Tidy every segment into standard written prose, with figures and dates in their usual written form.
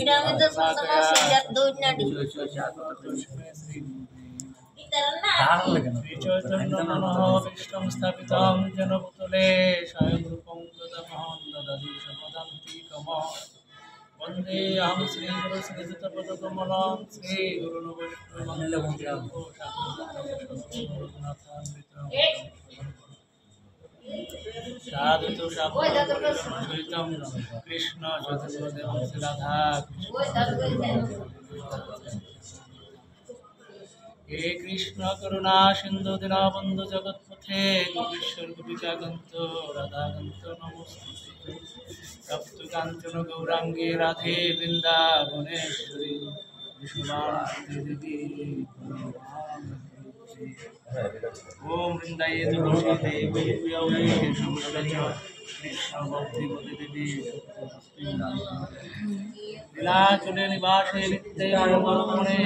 এটা আমি তো সবসময় সিজাত দই না দিই চৈতন্য মনোহবিষ্টং স্থাপিতং যেন ভূতলে স্বয়ং রূপং তদমহং দদতি সমদান্তি কম বন্দে অহং শ্রীগুরু শ্রীযুতপদকমলং শ্রীগুরুণ বৈষ্ণবমন্দিরং সাধু সহিতং কৃষ্ণ চৈতন্যদেবং শ্রী রাধা হে কৃষ্ণ করুণা সিন্ধু দীনবন্ধু জগৎপথে গোপীশ্বর গোপিকাকান্ত রাধাকান্ত নমস্তুতে তপ্ত কাঞ্চন গৌরাঙ্গে রাধে বৃন্দাবনেশ্বরী বিশ্ববাণী দেবী ওম বৃন্দায়ে তুলসী দেবী প্রিয়ৈ কেশবশ্রী কৃষ্ণ ভক্তি দেবী লীলাচলে নিবাসে নিত্যে মনোমনে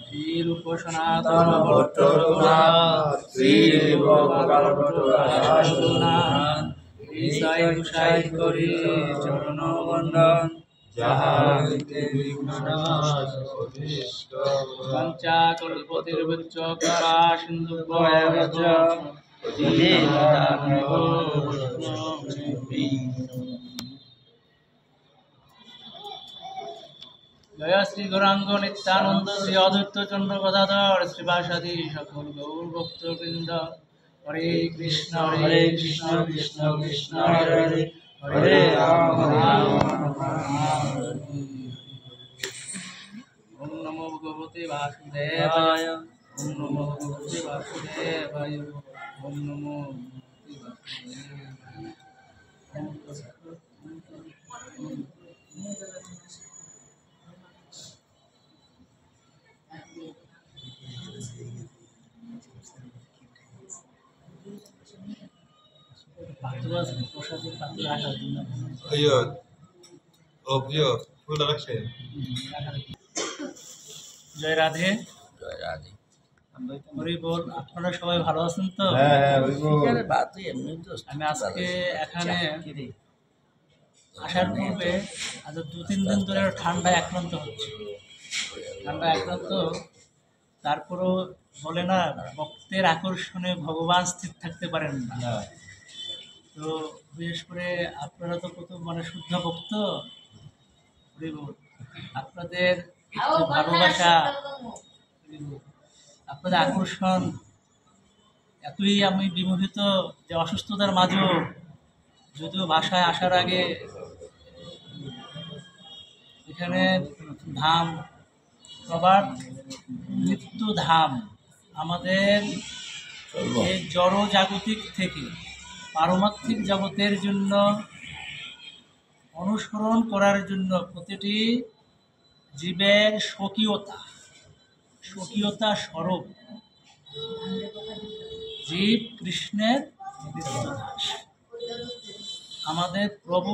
শ্রীরূপ সনাতন ভট্ট রঘুনাথ শ্রী গুসাই করি চরণ বন্দন পঞ্চা কল্পতির্বচ্চ কৃপা সিন্ধু জয় শ্রী গৌরাঙ্গ নিত্যানন্দ শ্রী অদ্বৈত চন্দ্র গদাধর শ্রীবাসাদি সকল গৌর ভক্তবৃন্দ হরে কৃষ্ণ কৃষ্ণ কৃষ্ণ হরে হরে হরে রাম রাম ওম নমো ভগবতে বাসুদেবায় ওম নমো ভগবতে বাসুদেবায় ওম নমো জয় রাধে জয় রাধে। হরি বল। আপনারা সবাই ভালো আছেন তো? আমি আজকে এখানে আসার পূর্বে আজ 2-3 দিন ধরে ঠান্ডায় আক্রান্ত হচ্ছে। তারপরও বলে না, ভক্তের আকর্ষণে ভগবান স্থির থাকতে পারেন না। তো বিশেষ করে আপনারা তো কত শুদ্ধ ভক্ত, আপনাদের ভালোবাসা, আপনাদের আকর্ষণ এতই আমি বিমোহিত যে অসুস্থতার মাঝেও, যদিও বাসায় আসার আগে এখানে ধাম সবার মৃত্যু ধাম, আমাদের এই জড় জাগতিক থেকে পারমার্থিক জগতের জন্য অনুসরণ করার জন্য প্রতিটি জীবের স্বকীয়তা স্বরূপ জীব কৃষ্ণের দাস। আমাদের প্রভু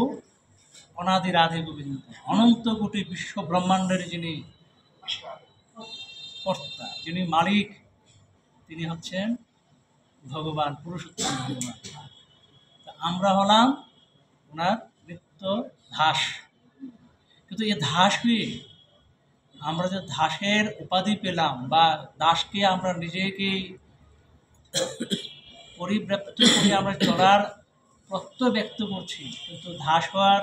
অনাদি রাধে গোবিন্দ, অনন্ত কোটি বিশ্ব ব্রহ্মাণ্ডের যিনি কর্তা, যিনি মালিক, তিনি হচ্ছেন ভগবান, পুরুষোত্তম ভগবান। আমরা হলাম ওনার নিত্য দাস। কিন্তু এই দাস হয়ে আমরা যে দাসের উপাধি পেলাম, বা দাসকে আমরা নিজেকেই পরিব্যাপ্ত করে আমরা চলার প্রত্যয় ব্যক্ত করছি, কিন্তু দাস হওয়ার,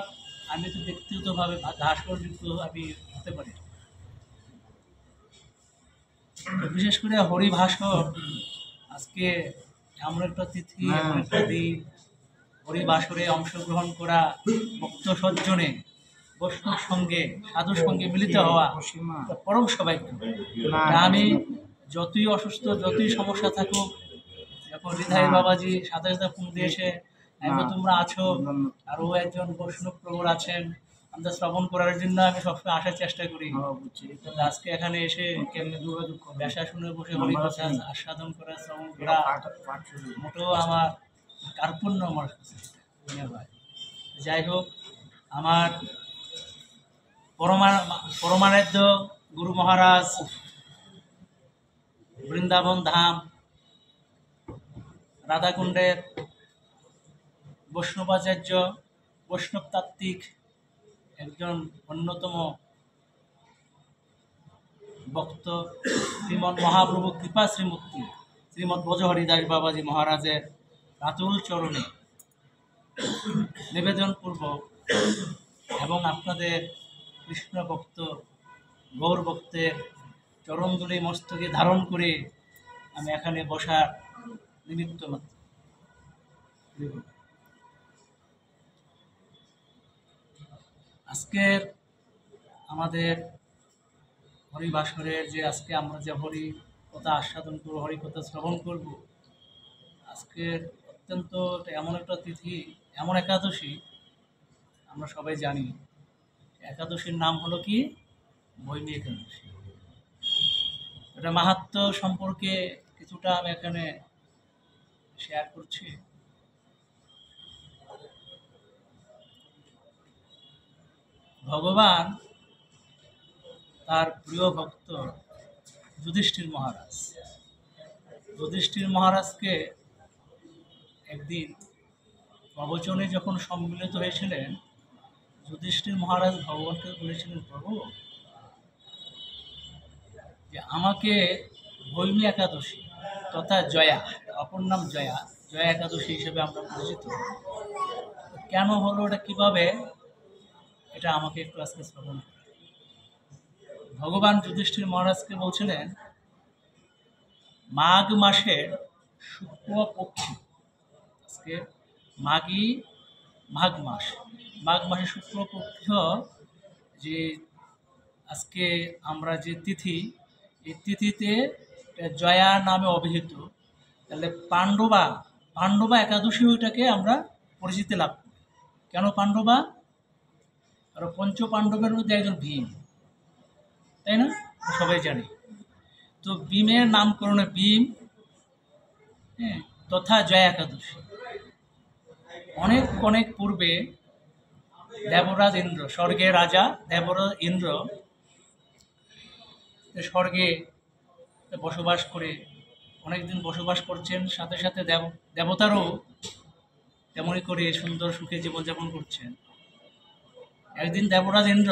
আমি তো ব্যক্তিগতভাবে দাস হওয়ার যোগ্য আমি হতে পারি। বিশেষ করে হরিভাষর আজকে এমন একটা তিথি, এমন একটা দিন, হরিভাষরে অংশগ্রহণ করা, ভক্ত সজ্জনে বৈষ্ণব সঙ্গে, সাধুর সঙ্গে মিলিত হওয়া পরম সৌভাগ্য। আমি যতই অসুস্থ, যতই সমস্যা থাকুক, যখন হৃদয় বাবাজি সাথে সাথে ফোন দিয়েছে, এখন তোমরা আছো, আরও একজন বৈষ্ণব প্রবর আছেন, আমরা শ্রবণ করার জন্য আমি সবসময় আসার চেষ্টা করি। আজকে এখানে এসে কেমনি যোগাযোগ ব্যাসা শুনে বসে হরিকথা আস্বাদন করা, শ্রবণ করা মোটেও আমার কার্পণ্য আমার মনে হয়। যাই হোক, আমার পরমারাধ্য গুরু মহারাজ বৃন্দাবন ধাম রাধাকুণ্ডের বৈষ্ণবাচার্য, বৈষ্ণবতাত্ত্বিক একজন অন্যতম ভক্ত শ্রীমৎ মহাপ্রভু কৃপা শ্রীমূর্তি শ্রীমৎ ব্রজহরিদাস বাবাজি মহারাজের রাতুল চরণে নিবেদনপূর্বক এবং আপনাদের কৃষ্ণ ভক্ত গৌর ভক্তের চরণধুলি মস্তকে ধারণ করে আমি এখানে বসার নিমিত্ত মাত্র। আজকের আমাদের হরিবাসরের যে আজকে আমরা যে হরি কথা আস্বাদন করবো, হরি কথা শ্রবণ করব, আজকের অত্যন্ত এমন একটা তিথি, এমন একাদশী আমরা সবাই জানি। একাদশীর নাম হলো কি? বৈনী একাদশী। এটা মাহাত্ম্য সম্পর্কে কিছুটা আমি এখানে শেয়ার করছি। ভগবান তার প্রিয় ভক্ত যুধিষ্ঠির মহারাজকে একদিন প্রবচনে যখন সম্মিলিত হয়েছিলেন, যুধিষ্ঠির মহারাজ ভগবানকে বলেছিলেন, প্রভু, যে আমাকে ভৈমী একাদশী তথা জয়া, অপর নাম জয়া একাদশী হিসেবে আমরা পরিচিত, কেন হলো, এটা কিভাবে, এটা আমাকে একটু আজকে শ্রবণ করুন। ভগবান যুধিষ্ঠির মহারাজকে বলছিলেন, মাঘ মাসের শুক্লপক্ষী, আজকে মাঘ মাসের শুক্লপক্ষ, যে আজকে আমরা যে তিথি, এই তিথিতে জয়া নামে অভিহিত, তাহলে পাণ্ডবা একাদশী ওইটাকে আমরা পরিচিতি লাভ করি। কেন পাণ্ডবা? আর পঞ্চ পাণ্ডবের মধ্যে একজন ভীম, তাই না? সবাই জানি। তো ভীমের নামকরণে ভীম, হ্যাঁ, তথা জয়া একাদশী। অনেক পূর্বে দেবরাজ ইন্দ্র, স্বর্গের রাজা দেবরাজ ইন্দ্র স্বর্গে বসবাস করে অনেকদিন বসবাস করছেন, সাথে সাথে দেবতারও তেমনই করে সুন্দর সুখে জীবনযাপন করছেন। একদিন দেবরাজ ইন্দ্র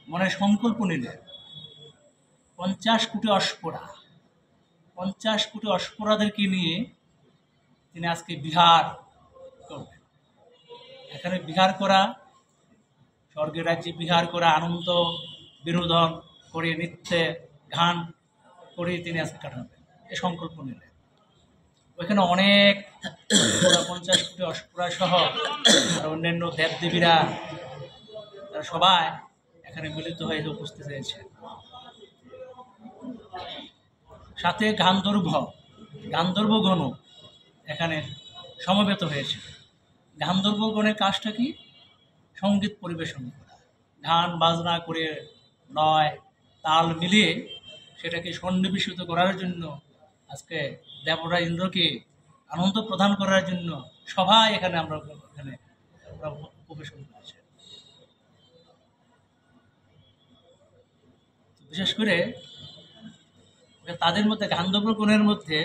মনে সংকল্প নিলেন, 50 কোটি অস্পরাদেরকে নিয়ে তিনি আজকে বিহার করবেন। এখানে বিহার করা, স্বর্গের রাজ্যে বিহার করা, আনন্দ বিনোদন করে, নৃত্যে গান করে তিনি আজকে কাটাবেন, এ সংকল্প নিলেন। ওইখানে অনেক 50 কোটি অস্পরা সহ আর অন্যান্য দেবদেবীরা, তারা সবাই এখানে মিলিত হয়ে উপস্থিত হয়েছে। সাথে গান্ধর্বগণ এখানে সমবেত হয়েছে। গান্ধর্বগণের কাজটা কি? সঙ্গীত পরিবেশন করা, গান বাজনা করে লয় তাল মিলিয়ে সেটাকে সন্নিবেশিত করার জন্য, আজকে দেবরাজ ইন্দ্রকে আনন্দ প্রদান করার জন্য সবাই এখানে আমরা উপবেশন করেছি। বিশেষ করে তাদের মধ্যে, গান্ধর্বগণের মধ্যে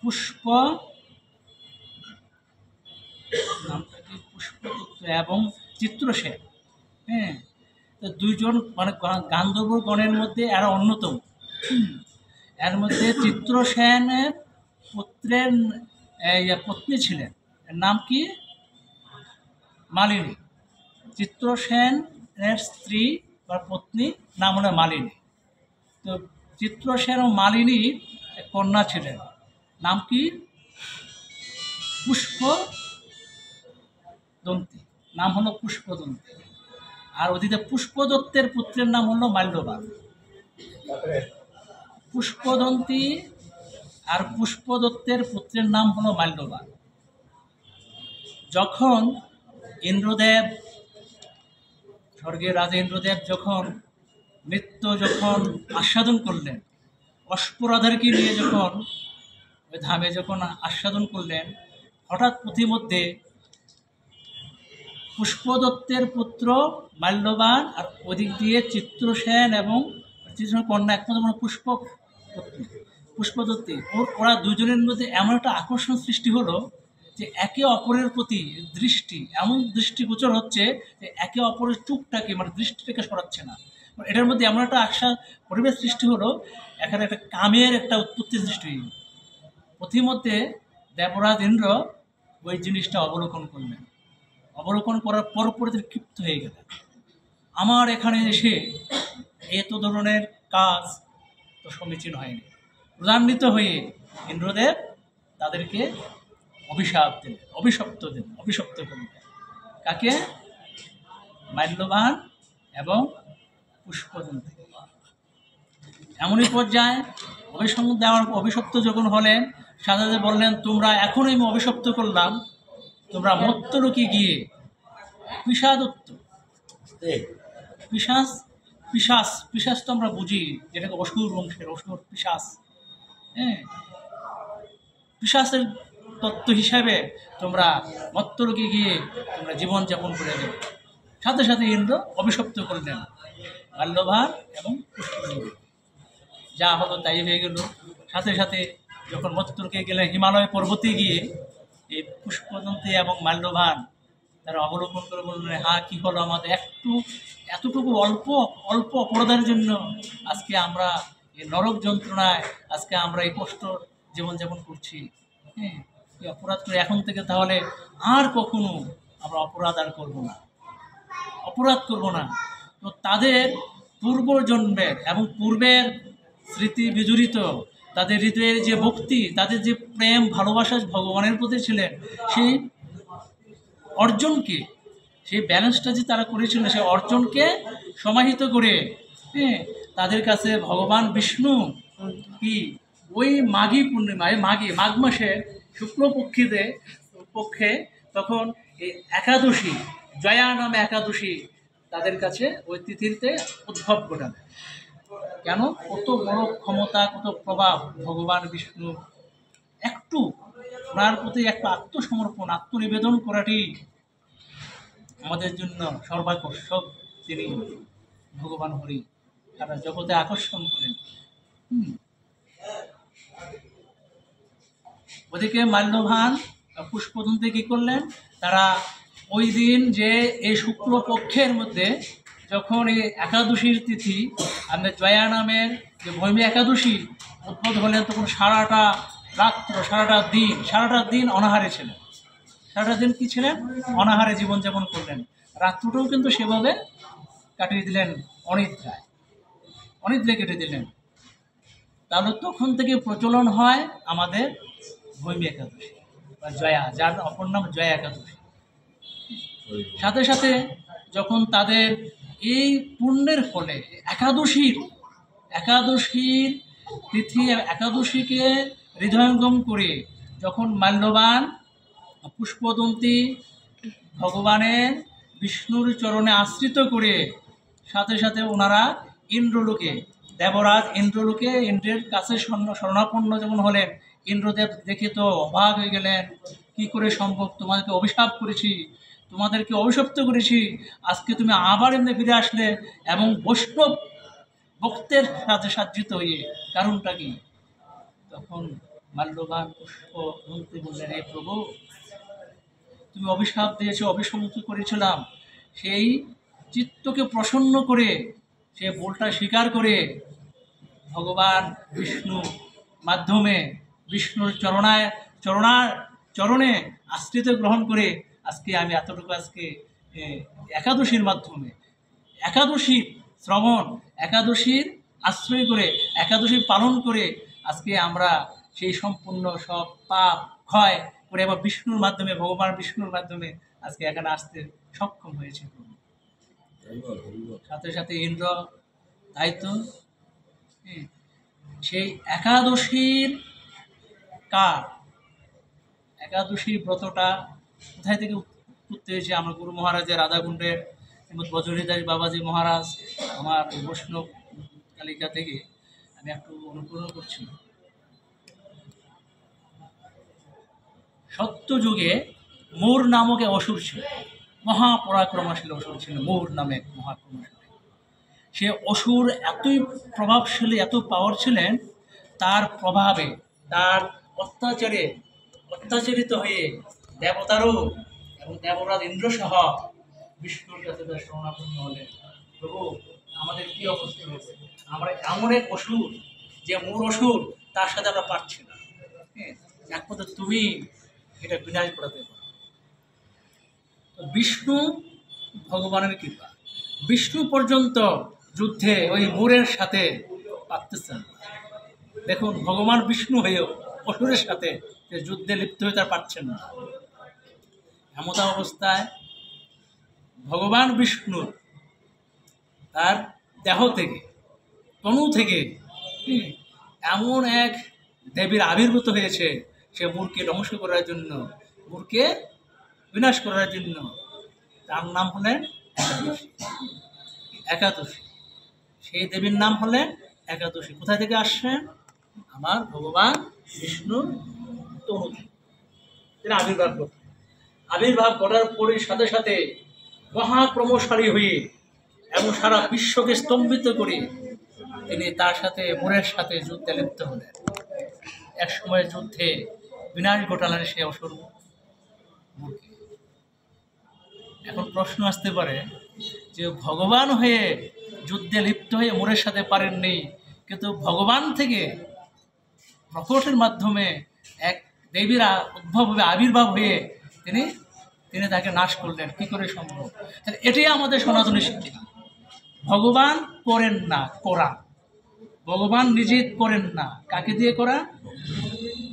পুষ্পদত্ত এবং চিত্রসেন, হ্যাঁ, তো দুইজন মানে গান্ধর্বগণের মধ্যে এরা অন্যতম। এর মধ্যে চিত্রসেনের পুত্রের পত্নী ছিলেন, এর নাম কি? মালিনী। চিত্রসেনের স্ত্রী বা পত্নী নাম হলো মালিনী। তো চিত্রসেন ও মালিনীর এক কন্যা ছিলেন, নাম কি? পুষ্পদন্তী, নাম হলো পুষ্পদন্তী। আর ওদিকে পুষ্পদত্তের পুত্রের নাম হলো মাল্যবান। পুষ্পদন্তী আর পুষ্পদত্তের পুত্রের নাম হলো মাল্যবান। যখন ইন্দ্রদেব, স্বর্গের রাজা ইন্দ্রদেব যখন আস্বাদন করলেন, অস্পরাধারকে নিয়ে যখন ওই ধামে যখন আস্বাদন করলেন, হঠাৎ পথিমধ্যে পুষ্পদত্তের পুত্র মাল্যবান আর ওদিক দিয়ে চিত্রসেন এবং শ্রীকৃষ্ণের কন্যা একমাত্র মানে পুষ্পদত্তী ওরা দুজনের মধ্যে এমন একটা আকর্ষণ সৃষ্টি হলো যে একে অপরের প্রতি দৃষ্টি এমন দৃষ্টিগোচর হচ্ছে যে একে অপরের চোখটাকে মানে দৃষ্টিটাকে সরাচ্ছে না। এটার মধ্যে এমন একটা পরিবেশ সৃষ্টি হলো, এখানে একটা কামের একটা উৎপত্তি সৃষ্টি হয়ে গেল। পথিমধ্যে দেবরাজ ইন্দ্র ওই জিনিসটা অবলোকন করলেন। অবলোকন করার পরপরই তিনি ক্ষিপ্ত হয়ে গেলেন। আমার এখানে এসে এত ধরনের কাজ তো সমীচীন হয়নি। ক্রোধান্বিত হয়ে ইন্দ্রদেব তাদেরকে অভিশপ্ত করলেন। কাকে? মাল্যবান এবং পুষ্পদন্তী। এমনই পর্যায়ে অভিশপ্ত যখন হলেন, সাথে বললেন, তোমরা এখনই আমি অভিশপ্ত করলাম, তোমরা মর্ত্যলোকে গিয়ে পিশাদত্ত পিশাচ তো আমরা বুঝি, যেটাকে অসুর বংশের অসুর পিশাচ, হ্যাঁ, পিশাচের তত্ত্ব হিসাবে তোমরা মর্ত্যলোকে গিয়ে তোমরা জীবনযাপন করে দেবে। সাথে সাথে ইন্দ্র অভিশপ্ত করলেন মাল্যবান এবং পুষ্পদন্তী। যা হলো তাই হয়ে গেল। সাথে সাথে যখন মর্ত্যলোকে গেলেন, হিমালয় পর্বতে গিয়ে এই পুষ্পদন্তী এবং মাল্যবান তারা অবলোকন করে বললেন, হ্যাঁ, কী হলো আমাদের, এতটুকু অল্প অপরাধের জন্য আজকে আমরা এই নরক যন্ত্রণায় আজকে আমরা এই কষ্ট জীবনযাপন করছি। হ্যাঁ, এই অপরাধ করে এখন থেকে তাহলে আর কখনো আমরা অপরাধ করব না। তো তাদের পূর্বজন্মের এবং পূর্বের স্মৃতি বিজড়িত তাদের হৃদয়ের যে ভক্তি, তাদের যে প্রেম ভালোবাসা ভগবানের প্রতি ছিলেন, সেই অর্জনকে, সেই ব্যালেন্সটা যে তারা করেছিল, সেই অর্জনকে সমাহিত করে, হ্যাঁ, তাদের কাছে ভগবান বিষ্ণু কি ওই মাঘী পূর্ণিমায় মাঘ মাসের পক্ষে তখন এই একাদশী, জয়া নামে একাদশী তাদের কাছে ওই তিথিতে উদ্ভব ঘটাবে। কেন? কত বড় ক্ষমতা, কত প্রভাব ভগবান বিষ্ণু। একটু ওনার প্রতি একটা আত্মসমর্পণ, আত্মনিবেদন করাটি আমাদের জন্য সর্বাকর্ষক। তিনি ভগবান হরি তারা জগতে আকর্ষণ করেন। ওদিকে মাল্যবান পুষ্পদন্তী কী করলেন? তারা ওই দিন যে এই শুক্লপক্ষের মধ্যে যখন এই একাদশীর তিথি, আমাদের জয়া নামের যে ভৈমী একাদশী উদ্ভব হলেন, তখন সারাটা রাত্র সারাটা দিন অনাহারে ছিলেন। সারাটা দিন কী ছিলেন? অনাহারে জীবনযাপন করলেন। রাত্রটাও কিন্তু সেভাবে কাটিয়ে দিলেন অনিদ্রায় কেটে দিলেন। তাহলে তখন থেকে প্রচলন হয় আমাদের ভৈমী একাদশী বা জয়া, যার অপর নাম জয়া একাদশী। সাথে সাথে যখন তাদের এই পুণ্যের ফলে একাদশীর তিথি, একাদশীকে হৃদয়ঙ্গম করে যখন মাল্যবান পুষ্পদন্তী ভগবানের বিষ্ণুর চরণে আশ্রিত করে, সাথে সাথে ওনারা ইন্দ্রলোকে, দেবরাজ ইন্দ্রের কাছে শরণাপন্ন যেমন হলেন, ইন্দ্রদেব দেখে তো অবাক হয়ে গেলেন, কি করে সম্ভব, তোমাদেরকে অভিশপ্ত করেছি, আজকে তুমি আবার এমনি ফিরে আসলে এবং বৈষ্ণব ভক্তের সাথে সাজ্জিত হয়ে, কারণটা কি? তখন মাল্যবান পুষ্পদন্তী বললেন, হে প্রভু, তুমি অভিশাপ দিয়েছো, অভিসম্মত করেছিলাম, সেই চিত্তকে প্রসন্ন করে, সে ভুলটা স্বীকার করে ভগবান বিষ্ণু মাধ্যমে বিষ্ণুর চরণে আশ্রিত গ্রহণ করে আজকে আমি এতটুকু একাদশীর মাধ্যমে, একাদশীর শ্রবণ, একাদশীর আশ্রয় করে, একাদশী পালন করে আজকে আমরা সেই সম্পূর্ণ সব পাপ ক্ষয় করে আবার ভগবান বিষ্ণুর মাধ্যমে আজকে এখানে আসতে সক্ষম হয়েছে। সাথে সাথে ইন্দ্র দায়িত্ব, সেই একাদশীর ব্রতটা কোথায় থেকে উৎপত্তি হয়েছে? আমার গুরু মহারাজের রাধাকুণ্ডের বজরীদাস বাবাজি মহারাজ, আমার বৈষ্ণব তালিকা থেকে আমি একটু অনুকরণ করছি। সত্যযুগে মোর নামকে অসুর ছিল, মহাপরাক্রমশীল অসুর ছিল, মোর নামে মহাক্রমশালী। সে অসুর এতই প্রভাবশালী, এত পাওয়ার ছিলেন, তার প্রভাবে, তার অত্যাচারিত হয়ে দেবতারও এবং দেবরাজ ইন্দ্রসহ বিষ্ণুর কাছে তার শরণাপন্ন হলেন, প্রভু আমাদের কি অবস্থা হয়েছে, আমরা এমন এক অসুর, যে মূল অসুর, তার সাথে আমরা পারছি না, একমাত্র তুমি এটা বিনাশ করাতে পারো। তো বিষ্ণু ভগবানের কৃপা, বিষ্ণু পর্যন্ত যুদ্ধে ওই মূরের সাথে পারতেছেন। দেখুন, ভগবান বিষ্ণু হয়েও অসুরের সাথে যুদ্ধে লিপ্ত হয়ে তার পারছেন না। এমত অবস্থায় ভগবান বিষ্ণু তার দেহ থেকে, তনু থেকে এমন এক দেবীর আবির্ভূত হয়েছে, সে মূরকে ধ্বংস করার জন্য, মূরকে বিনাশ করার জন্য। তার নাম হলেন একাদশী। সেই দেবীর নাম হলেন একাদশী। কোথা থেকে আসছেন? আমার ভগবান বিষ্ণুর তনু থেকে আবির্ভাব করার পরে সাথে সাথে মহাক্রমশালী হয়ে এবং সারা বিশ্বকে স্তম্ভিত করে তিনি তার সাথে মূরের সাথে যুদ্ধে লিপ্ত হলেন। এক সময় যুদ্ধে বিনাশ ঘটালেন সে অসুর মূরকে। এখন প্রশ্ন আসতে পারে যে ভগবান হয়ে যুদ্ধে লিপ্ত হয়ে মূরের সাথে পারেননি, কিন্তু ভগবান থেকে প্রকটের মাধ্যমে এক দেবীর উদ্ভব হবে, আবির্ভাব হয়ে তিনি তাকে নাশ করলেন, কি করে সম্ভব? এটাই আমাদের সনাতনী শিক্ষা। ভগবান করেন না, করা। ভগবান নিজে করেন না, কাকে দিয়ে করা?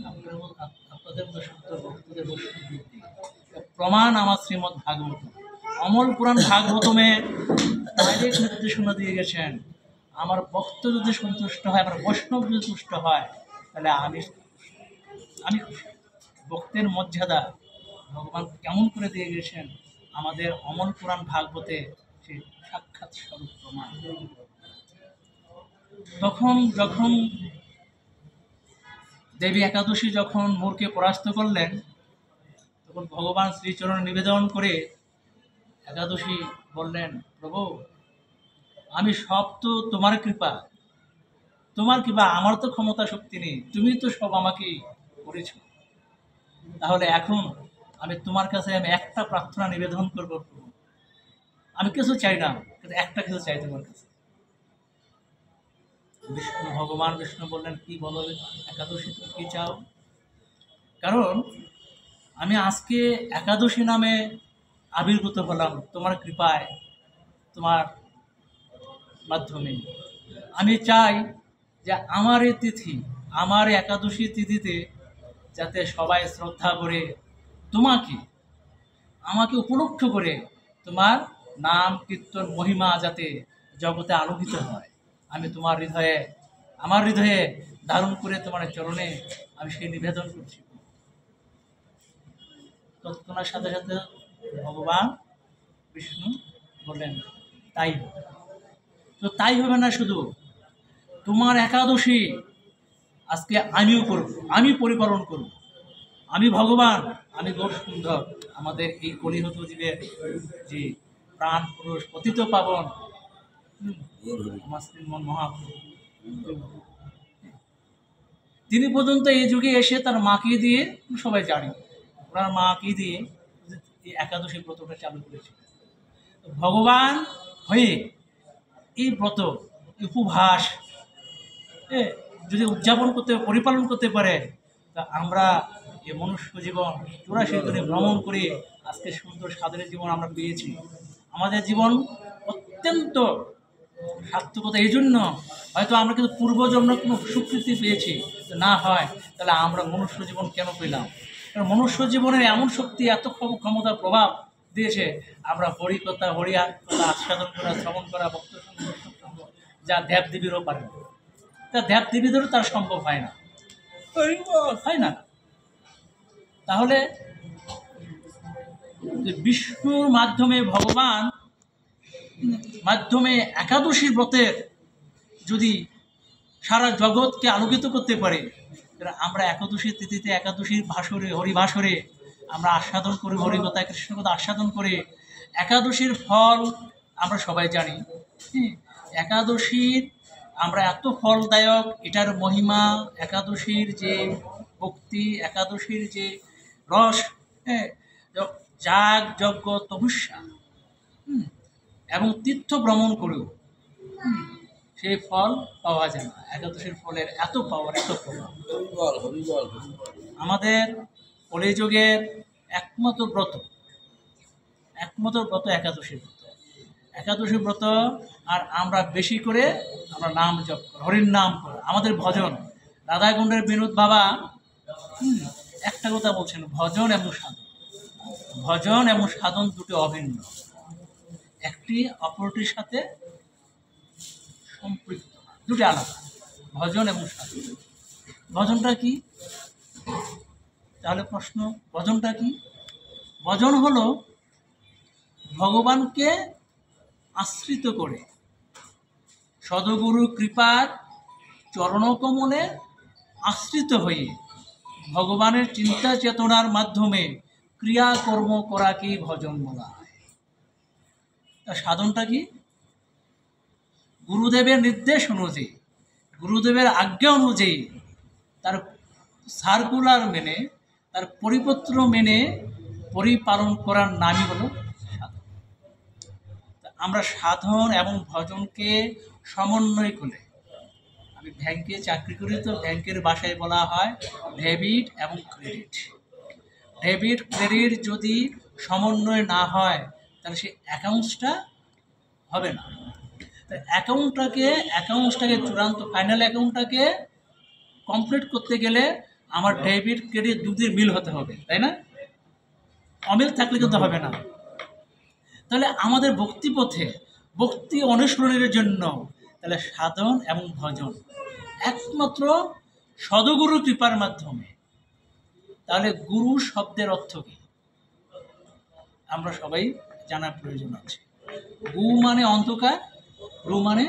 আপনাদের মতো সত্য ভক্তদের প্রমাণ আমার শ্রীমদ্ ভাগবত, অমল পুরাণ ভাগবতমে ডাইরেক্ট নির্দেশনা দিয়ে গেছেন, আমার ভক্ত যদি সন্তুষ্ট হয়, আমার বৈষ্ণব যদি তুষ্ট হয়, তাহলে আমি খুশি। ভক্তের মর্যাদা ভগবান কেমন করে দিয়ে গেছেন আমাদের অমল পুরাণ ভাগবতে, সে সাক্ষাৎ স্বরূপ প্রমাণ। যখন দেবী একাদশী যখন মূরকে পরাস্ত করলেন, তখন ভগবান শ্রীচরণ নিবেদন করে একাদশী বললেন, প্রভু আমি সব তো তোমার কৃপা, আমার তো ক্ষমতা শক্তি নেই, তুমি তো সব আমাকে করেছ। তাহলে এখন আমি তোমার কাছে একটা প্রার্থনা নিবেদন করবো, প্রভু আমি কিছু চাই না, কিন্তু একটা কিছু চাই তোমার কাছে। ভগবান বিষ্ণু বললেন, কি বলো একাদশী, তুমি কি চাও? কারণ আমি আজকে একাদশী নামে আবির্ভূত হলাম তোমার কৃপায়, তোমার মাধ্যমে। আমি চাই যে আমার এই তিথি, আমার একাদশী তিথিতে যাতে সবাই শ্রদ্ধা করে আমাকে উপলক্ষ করে তোমার নাম কীর্তন মহিমা যাতে জগতে আলোকিত হয়। আমি আমার হৃদয়ে ধারণ করে তোমার চরণে আমি সেই নিবেদন করছি। তৎক্ষণাৎ সাথে সাথে ভগবান বিষ্ণু বললেন, তাই হবে। তো তাই হবে না, শুধু তোমার একাদশী আজকে আমিও করব, আমি পরিপালন করব। আমি ভগবান, আমি গৌরসুন্দর, আমাদের এই কলিহত জীবের যে প্রাণ পুরুষ পতিত পাবন আমার শ্রীমন মহাপ্রভু, তিনি পর্যন্ত এই যুগে এসে তার মাকে দিয়ে, সবাই জানি ওনার মাকে দিয়ে একাদশী ব্রতটা চালু করেছে। ভগবান হয়ে এই ব্রত উপবাস যদি উদযাপন করতে, পরিপালন করতে পারে, তা আমরা এই মনুষ্য জীবন 84 দিনে ভ্রমণ করে আজকে সুন্দর সাধারণ জীবন আমরা পেয়েছি। আমাদের জীবন অত্যন্ত সার্থকতা এই জন্য, হয়তো আমরা কিন্তু পূর্বজন্ম কোনো স্বীকৃতি পেয়েছি, না হয় তাহলে আমরা মনুষ্য জীবন কেন পেলাম? কারণ মনুষ্য জীবনের এমন শক্তি, এত ক্ষমতার প্রভাব দিয়েছে, আমরা হরিকথা আস্বাদন করা, শ্রবণ করা, ভক্ত সঙ্গ, যা দেবদেবীরও পারে, তা দেবদেবীদেরও তার সম্ভব হয় না। তাহলে বিষ্ণুর মাধ্যমে, ভগবান মাধ্যমে একাদশী ব্রতের যদি সারা জগৎকে আলোকিত করতে পারে, আমরা একাদশীর তিথিতে, একাদশীর ভাসরে, হরিভাসরে আমরা আস্বাদন করি, হরিকথা কৃষ্ণকথা আস্বাদন করে একাদশীর ফল আমরা সবাই জানি। একাদশীর আমরা এত ফলদায়ক এটার মহিমা, একাদশীর যে ভক্তি, একাদশীর যে রস, হ্যাঁ, যাগ যজ্ঞ তপস্যা এবং তীর্থ ভ্রমণ করেও সেই ফল পাওয়া যায় না। একাদশীর ফলের এত পাওয়ার, এত প্রভাব। আমাদের কলিযুগের একমাত্র ব্রত একাদশী ব্রত। একাদশী ব্রত, আর আমরা বেশি করে আমরা নাম জপ করি, হরির নাম করি, আমাদের ভজন। রাধাকুণ্ডের বিনোদ বাবা একটা কথা বলছেন, ভজন এবং সাধন দুটি অভিন্ন, একটি অপরটির সাথে সম্পৃক্ত, দুটি আলাদা। ভজন এবং সাধন। ভজনটা কি? তাহলে প্রশ্ন, ভজনটা কি? ভজন হলো ভগবানকে আশ্রিত করে সদ্গুরু কৃপার চরণকমলে আশ্রিত হয়ে ভগবানের চিন্তা চেতনার মাধ্যমে ক্রিয়াকর্ম করাকেই ভজন বলা হয়। তা সাধনটা কি? গুরুদেবের নির্দেশ অনুযায়ী, গুরুদেবের আজ্ঞা অনুযায়ী, তার সার্কুলার মেনে, তার পরিপত্র মেনে পরিপালন করার নামই হলো সাধন। আমরা সাধন এবং ভজনকে সমন্বয় করে, আমি ব্যাংকে চাকরি করি, তো ব্যাংকের ভাষায় বলা হয় ডেবিট এবং ক্রেডিট। ডেবিট ক্রেডিট যদি সমন্বয় না হয় তাহলে সেই অ্যাকাউন্টসটা হবে না। অ্যাকাউন্টসটাকে চূড়ান্ত ফাইনাল অ্যাকাউন্টটাকে কমপ্লিট করতে গেলে আমার ডেবিট ক্রেডিট দুটির মিল হতে হবে, তাই না? অমিল থাকলে কিন্তু হবে না। তাহলে আমাদের ভক্তিপথে, ভক্তি অনুসরণের জন্য তাহলে সাধন এবং ভজন একমাত্র সদ্গুরু কৃপার মাধ্যমে। তাহলে গুরু শব্দের অর্থ কি আমরা সবাই জানার প্রয়োজন আছে। গু মানে অন্ধকার, রু মানে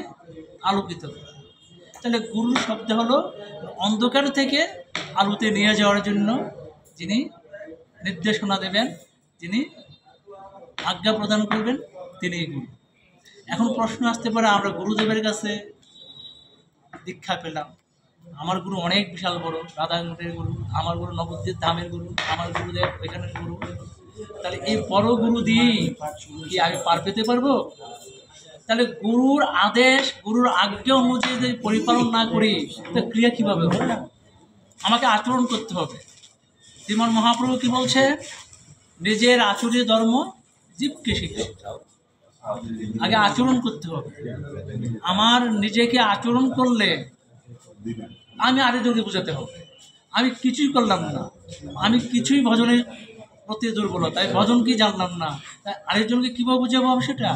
আলোকিত করা। তাহলে গুরু শব্দ হলো অন্ধকার থেকে আলোতে নিয়ে যাওয়ার জন্য যিনি নির্দেশনা দেবেন, যিনি আজ্ঞা প্রদান করবেন, তিনি গুরু। এখন প্রশ্ন আসতে পারে, আমরা গুরুদেবের কাছে দীক্ষা পেলাম, আমার গুরু অনেক বিশাল বড়, রাধাকুণ্ডের গুরু, আমার গুরু নবদ্বীপ ধামের গুরু, আমার গুরুদেব ওইখানের গুরু, তাহলে এই বড় গুরু দিয়েই কি আমি পার পেতে পারবো? তাহলে গুরুর আদেশ, গুরুর আজ্ঞা অনুযায়ী যদি পরিপালন না করি তো ক্রিয়া কিভাবে হবে? আমাকে আচরণ করতে হবে। শ্রীমন মহাপ্রভু কি বলছে? নিজের আচরণীয় ধর্ম জীবকে শিখাও। আগে আচরণ করতে হবে। আমার নিজেকে আচরণ করলে আমি আরেকজনকে বোঝাতে হবে। আমি কিছুই করলাম না, আমি কিছুই ভজনের প্রতি দুর্বলতা, তাই ভজন কি জানলাম না, তাই আরেকজনকে কীভাবে বোঝাবো আমি সেটা?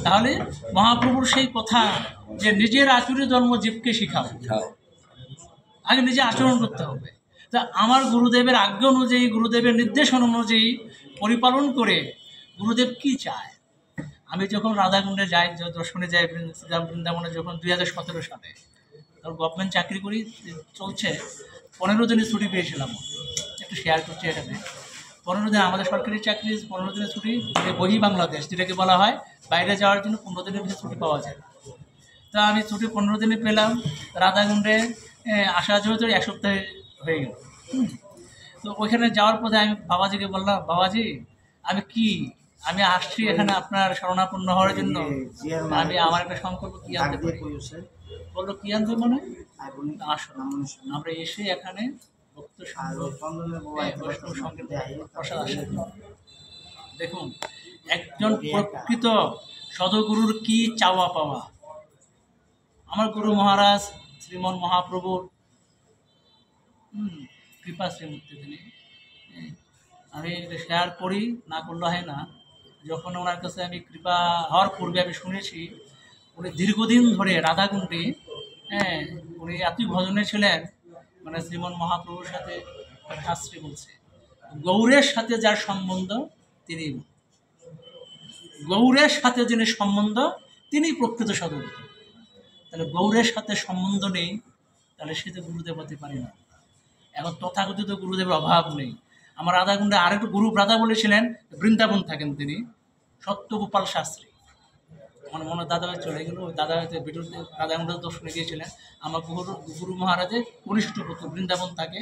তাহলে মহাপ্রভুর সেই কথা যে নিজের আচরণীয় ধর্ম জীবকে শিখাও, আগে নিজে আচরণ করতে হবে। তা আমার গুরুদেবের আজ্ঞা অনুযায়ী, গুরুদেবের নির্দেশন অনুযায়ী পরিপালন করে গুরুদেব কি চায়। আমি যখন রাধাকুণ্ডে যাই, দর্শনে যাই, বৃন্দাবনে, যখন 2017 সালে, তখন গভর্নমেন্ট চাকরি করি, চলছে, 15 দিনের ছুটি পেয়েছিলাম। একটু শেয়ার করছি এখানে। 15 দিন আমাদের সরকারি চাকরি, 15 দিনের ছুটি, বহি বাংলাদেশ যেটাকে বলা হয়, বাইরে যাওয়ার জন্য 15 দিনের বেশি ছুটি পাওয়া যায় না। তা আমি ছুটি 15 দিনে পেলাম। রাধাকুণ্ডে আসা যেহেতু 1 সপ্তাহ হয়ে গেল। তো ওইখানে যাওয়ার পথে আমি বাবাজিকে বললাম, বাবাজি আমি আসছি এখানে আপনার শরণাপন্ন হওয়ার জন্য, আমি আমার একটা সংকল্প কি আনতে পারি? বললো কি আনতে? মানে আসো, আমরা এসে এখানে বৈষ্ণব সঙ্গে প্রসাদ আসে। দেখুন, একজন প্রকৃত সদগুরুর কি চাওয়া পাওয়া। আমার গুরু মহারাজ শ্রীমন মহাপ্রভুর কৃপা শ্রীমূর্তি তিনি। আমি শেয়ার করি, না করলে হয় না। যখন ওনার কাছে আমি কৃপা হওয়ার পূর্বে আমি শুনেছি উনি দীর্ঘদিন ধরে রাধাকুণ্ডে, উনি এতই ভজনে ছিলেন, মানে শ্রীমন মহাপ্রভুর সাথে শাস্ত্রী বলছে গৌরের সাথে যার সম্বন্ধ তিনি, গৌরের সাথে যিনি সম্বন্ধ তিনি প্রকৃত সদগুরু। তাহলে গৌরের সাথে সম্বন্ধ নেই, তাহলে সে তো গুরুদেব হতে পারি না। এখন তথাকথিত গুরুদেবের অভাব নেই। আমার রাধাকুণ্ডে আরেকটু গুরু ব্রাদা বলেছিলেন, বৃন্দাবন থাকেন তিনি, সত্যগোপাল শাস্ত্রী। আমার মনে হয় দাদা চলে গেল। ওই দাদা হয়তো ভিডিওতে দাদা আমরা দর্শনে গিয়েছিলেন। আমার গুরু মহারাজের কনিষ্ঠ পুত্র বৃন্দাবন থাকে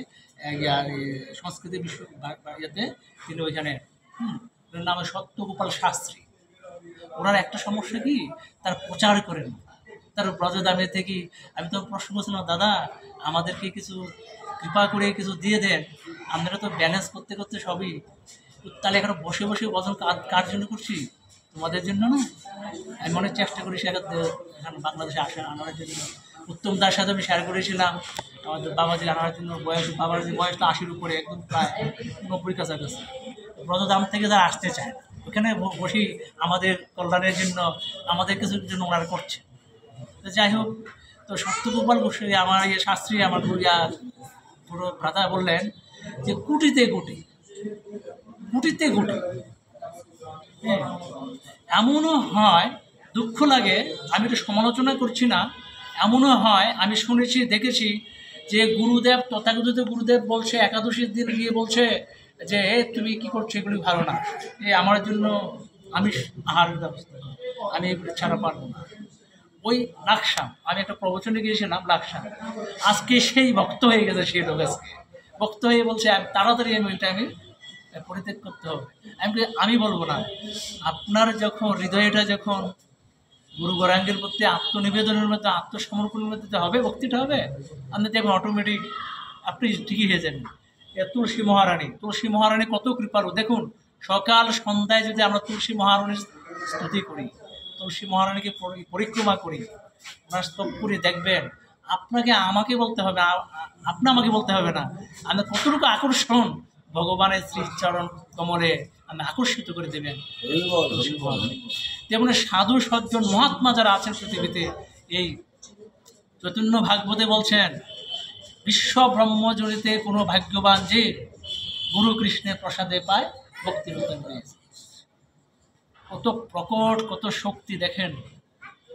সংস্কৃতি বিশ্ব ইয়েতে, তিনি ওইখানে ওনার নাম সত্যগোপাল শাস্ত্রী। ওনার একটা সমস্যা কি, তার প্রচার করেন, তার ব্রজদামে থেকে। আমি তো প্রশ্ন করছিলাম, দাদা আমাদেরকে কিছু কৃপা করে কিছু দিয়ে দেন, আমরা তো ব্যালেন্স করতে করতে সবই, তাহলে এখানে বসে বসে বজন কার জন্য করছি, তোমাদের জন্য না। আমি মনে চেষ্টা করি এখানে বাংলাদেশে আনার জন্য। উত্তম দার সাথে আমি শেয়ার করেছিলাম আমাদের বাবাজি আনার জন্য। বাবাজির বয়সটা 80-র উপরে, একদম প্রায় 90 কাছাকাছি। ব্রজধাম থেকে যারা আসতে চায় না, ওখানে বসেই আমাদের কল্যাণের জন্য, আমাদের কিছুর জন্য ওনারা করছে। তো যাই হোক, তো সত্যগোপাল গোস্বামী আমার শাস্ত্রী, আমার পুরো ভ্রাতা বললেন যে কুটিতে গুটি, গুটিতে গুটি। হ্যাঁ, এমনও হয়, দুঃখ লাগে, আমি এটা সমালোচনা করছি না, এমনও হয় আমি শুনেছি দেখেছি যে গুরুদেব, তথাকথিত গুরুদেব বলছে একাদশীর দিন গিয়ে বলছে যে তুমি কি করছো, এগুলি ভালো না, আমার জন্য আমি আহারের ব্যবস্থা করি, আমি এগুলি ছাড়া পারবো না। ওই লাকসাম, আমি একটা প্রবচনে গিয়েছিলাম লাকসাম, আজকে সেই ভক্ত হয়ে গেছে, সেই লোক আজকে ভক্ত হয়ে বলছে তাড়াতাড়ি আমি পরিত্যাগ করতে হবে। আমি বলবো না, আপনার যখন হৃদয়টা যখন গুরু গৌরাঙ্গের প্রতি আত্মনিবেদনের মধ্যে, আত্মসমর্পণের মধ্যে হবে, ভক্তিটা হবে, আপনি দেখবেন অটোমেটিক আপনি ঠিকই হয়ে যাবেন। তুলসী মহারানী কত কৃপালু দেখুন। সকাল সন্ধ্যায় যদি আমরা তুলসী মহারানীর স্তুতি করি, তুলসী মহারানীকে পরিক্রমা করি, ওনার স্তব করি, দেখবেন আমাকে বলতে হবে, আপনি আমাকে বলতে হবে না, আমি কতটুকু আকর্ষণ ভগবানের শ্রীচরণ কমলে আমি আকর্ষিত করে দেবেন। তেমনি সাধু সজ্জন মহাত্মা যারা আছেন পৃথিবীতে, এই চৈতন্য ভাগবতে বলছেন, বিশ্ব ব্রহ্মজনিতে কোনো ভাগ্যবান যে গুরু কৃষ্ণের প্রসাদে পায় ভক্তির উত্তর হয়েছে। কত প্রকট, কত শক্তি দেখেন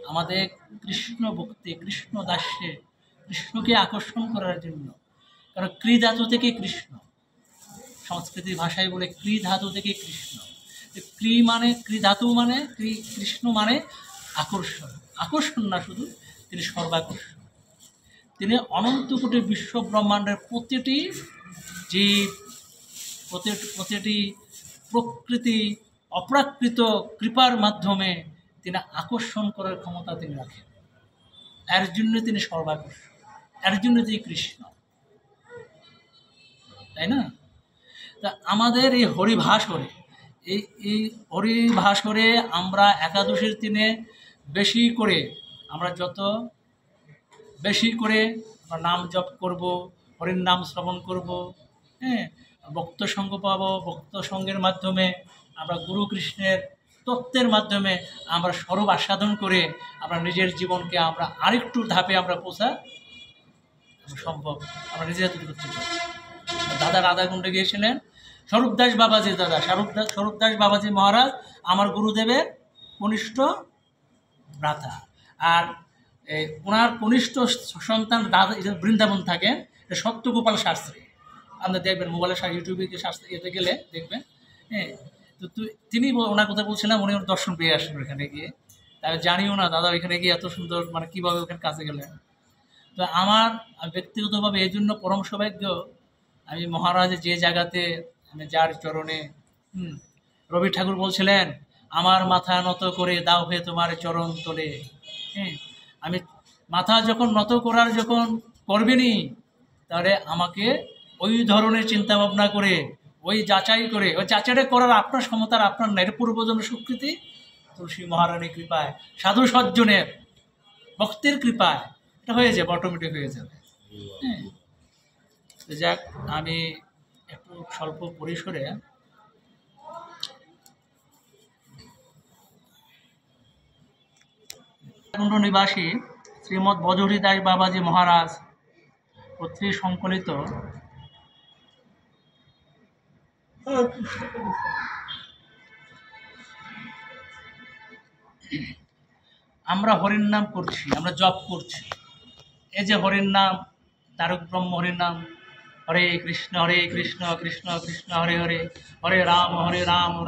আমাদের কৃষ্ণ ভক্তি, কৃষ্ণ দাস্যে, কৃষ্ণকে আকর্ষণ করার জন্য। কারণ ক্রি ধাতু থেকে কৃষ্ণ, সংস্কৃতির ভাষায় বলে ক্রি ধাতু থেকে কৃষ্ণ। ক্রি মানে, ক্রি ধাতু মানে, কৃষ্ণ মানে আকর্ষণ। আকর্ষণ না শুধু, তিনি সর্বাকর্ষণ। তিনি অনন্ত কোটি বিশ্ব ব্রহ্মাণ্ডের প্রতিটি জীব, প্রতিটি প্রকৃতি, অপ্রাকৃত কৃপার মাধ্যমে তিনি আকর্ষণ করার ক্ষমতা তিনি রাখেন। এর জন্য তিনি সর্বাকর্ষণ, এর জন্য তিনি কৃষ্ণ, তাই না? তা আমাদের এই হরিভাস্বরে, এই হরিভাস্বরে আমরা একাদশীর দিনে আমরা যত বেশি করে নাম জপ করব, হরির নাম শ্রবণ করব, হ্যাঁ, ভক্ত সঙ্গ পাবো, ভক্ত সঙ্গের মাধ্যমে আমরা গুরু কৃষ্ণের তত্ত্বের মাধ্যমে আমরা স্বরূপ আস্বাদন করে আমরা নিজের জীবনকে আমরা আরেকটু ধাপে আমরা পৌঁছা সম্ভব, আমরা নিজেরা তৈরি করতে পারি। দাদা রাধাকুণ্ডে গিয়েছিলেন, স্বরূপদাস বাবাজি, দাদা স্বরূপদাস বাবাজি মহারাজ আমার গুরুদেবের কনিষ্ঠ ভ্রাতা। আর ওনার কনিষ্ঠ সন্তান দাদা বৃন্দাবন থাকেন সত্যগোপাল শাস্ত্রী। আপনি দেখবেন মোবাইলে ইউটিউবে শাস্ত্রী এতে গেলে দেখবেন। হ্যাঁ, তো তিনি ওনার কথা বলছিলাম, উনি ওর দর্শন পেয়ে আসবেন ওখানে গিয়ে। তাই জানিও না দাদা ওইখানে গিয়ে এত সুন্দর, মানে কীভাবে ওখানে কাছে গেলেন। তো আমার ব্যক্তিগতভাবে এই জন্য পরম সৌভাগ্য, আমি মহারাজের যে জায়গাতে, আমি যার চরণে, রবি ঠাকুর বলছিলেন, আমার মাথা নত করে দাও হয়ে তোমার চরণ তোলে। হ্যাঁ, আমি মাথা যখন নত করার যখন করবেনি, তাহলে আমাকে ওই ধরনের চিন্তা ভাবনা করে, ওই যাচাইটা করার আপনার ক্ষমতার আপনার নাই, এটা পূর্বজন্মের স্বীকৃতি। তুলসী মহারানীর কৃপায়, সাধু সজ্জনের ভক্তের কৃপায় এটা হয়ে যাবে, অটোমেটিক হয়ে যাবে। হ্যাঁ, যাক, আমি একটু স্বল্প পরিসরে কুণ্ড নিবাসী শ্রীমৎ বজহরিদাস বাবাজি মহারাজ কর্তৃক সংকলিত আমরা হরির নাম করছি, আমরা জপ করছি। এই যে হরির নাম, তারক ব্রহ্ম হরির নাম, হরে কৃষ্ণ কৃষ্ণ কৃষ্ণ হরে হরে, হরে রাম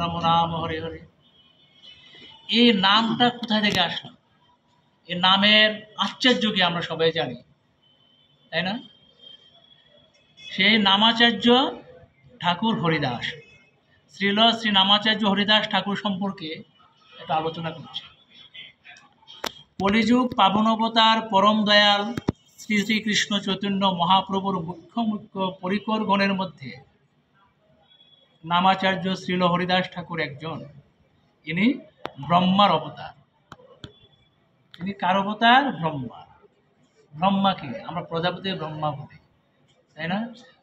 রাম রাম হরে হরে। এই নামটা কোথা থেকে আসলো? এই নামের আশ্চর্য কি আমরা সবাই জানি, তাই না? সেই নামাচার্য ঠাকুর হরিদাস, শ্রী নামাচার্য হরিদাস ঠাকুর সম্পর্কে একটা আলোচনা করছে। কলিযুগ পাবন অবতার পরম দয়াল শ্রী শ্রীকৃষ্ণ চৈতন্য মহাপ্রভুর মুখ্য মুখ্য পরিকরগণের মধ্যে নামাচার্য শ্রীল হরিদাস ঠাকুর একজন। ইনি ব্রহ্মার অবতার। ইনি কার অবতার? ব্রহ্মা। ব্রহ্মাকে আমরা প্রজাপতি ব্রহ্মা বলি, তাই না?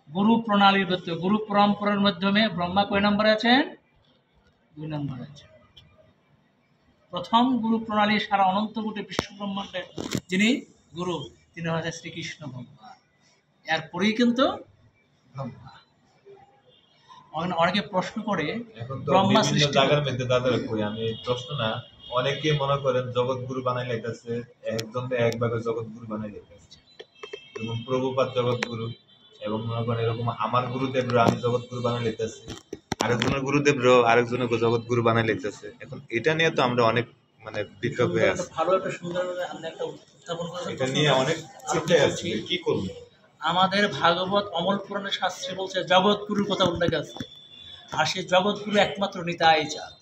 গুরু প্রণালীর মধ্যে, গুরু পরম্পরার মাধ্যমে ব্রহ্মা কয় নম্বরে আছেন? 2 নম্বরে আছেন। প্রথম গুরু প্রণালী সারা অনন্ত কোটি বিশ্ব ব্রহ্মাণ্ডের যিনি গুরু, তিনি হচ্ছেন শ্রীকৃষ্ণ ভগবান। এরপরেই কিন্তু ব্রহ্মা। অনেকে প্রশ্ন করে এখন তো ব্রহ্মা বিভিন্ন সৃষ্টি জায়গার মধ্যে দাদারা কই আমি প্রশ্ন না, অনেকে মনে করেন জগৎগুরু বানাই লাইতেছে, একজন একভাবে জগৎগুরু বানাই লাইতেছে, যেমন প্রভুপাদ জগৎগুরু, এবং মনে করেন এরকম আমার গুরুদেবরা আমি জগৎগুরু বানাই লাইতেছি, আরেকজনের গুরুদেবরাও আরেকজনের জগৎগুরু বানাই লাইতেছে। এখন এটা নিয়ে তো আমরা অনেক মানে বিক্ষোভ হয়ে আছি, ভালো একটা সুন্দর আপনি একটা উত্থাপন করেছেন। এটা নিয়ে অনেক চিন্তায় আছি কি করবো। আমাদের ভাগবত অমল পুরাণের শাস্ত্রে বলছে জগৎগুরুর কথা উল্লেখ আছে, আর সেই জগৎগুরু একমাত্র নিতাই চাঁদ।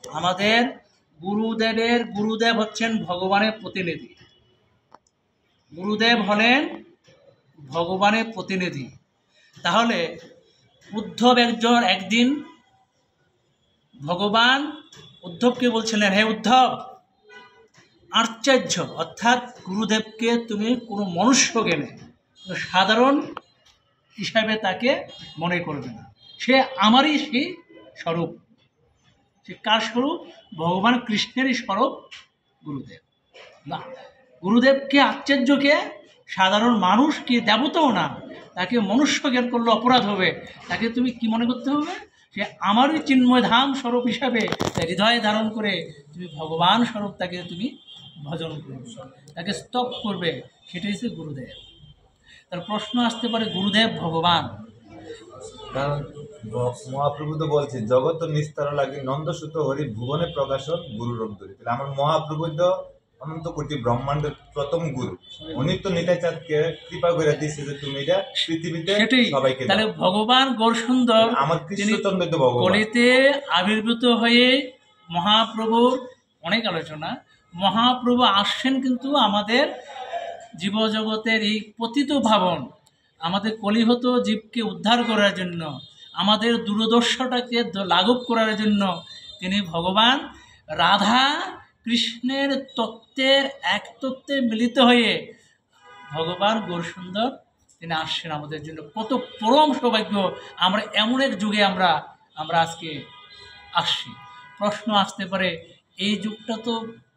আমাদের গুরুদেব হচ্ছেন ভগবানের প্রতিনিধি। গুরুদেব হলেন ভগবানের প্রতিনিধি। তাহলে উদ্ধব একদিন ভগবান উদ্ধবকে বলছিলেন, হে উদ্ধব, আচার্য অর্থাৎ গুরুদেবকে তুমি কোনো মনুষ্য জ্ঞানে সাধারণ হিসাবে তাকে মনে করবে না, সে আমারই সেই স্বরূপ। সে কার স্বরূপ? ভগবান কৃষ্ণেরই স্বরূপ গুরুদেব। না, গুরুদেবকে আচার্যকে সাধারণ মানুষ কি দেবতাও না, তাকে মনুষ্য জ্ঞান করলে অপরাধ হবে। তাকে তুমি কি মনে করতে হবে? সে আমারই চিন্ময় ধাম স্বরূপ হিসাবে হৃদয়ে ধারণ করে তুমি ভগবান স্বরূপ তাকে তুমি ভজন করবে, তাকে স্তব করবে। সেটাই হচ্ছে গুরুদেব। তার প্রশ্ন আসতে পারে, গুরুদেব ভগবান? কারণ মহাপ্রভু তো বলছে জগৎ নিস্তার লাগি নন্দসুত হরি ভুবনে প্রকাশন গুরু রূপ ধরি। তাহলে আমার মহাপ্রভু তো অনন্ত কোটি ব্রহ্মাণ্ডের প্রথম গুরু, উনি তো নিতাই চাঁদকে কৃপা করে দিয়েছে যে তুমি এটা পৃথিবীতে সবাইকে। তাহলে ভগবান গৌরসুন্দর আমার কৃষ্ণচন্দ্র তো ভগবান কলিতে আবির্ভূত হয়ে মহাপ্রভুর অনেক আলোচনা। মহাপ্রভু আসছেন কিন্তু আমাদের জীবজগতের এই পতিত ভাবন, আমাদের কলিহত জীবকে উদ্ধার করার জন্য, আমাদের দূরদর্শটাকে লাঘব করার জন্য তিনি ভগবান রাধা কৃষ্ণের তত্ত্বের এক তত্ত্বে মিলিত হয়ে ভগবান গৌরসুন্দর তিনি আসছেন আমাদের জন্য। কত পরম সৌভাগ্য! আমরা এমন এক যুগে আমরা আজকে আসছি। প্রশ্ন আসতে পারে, এই যুগটা তো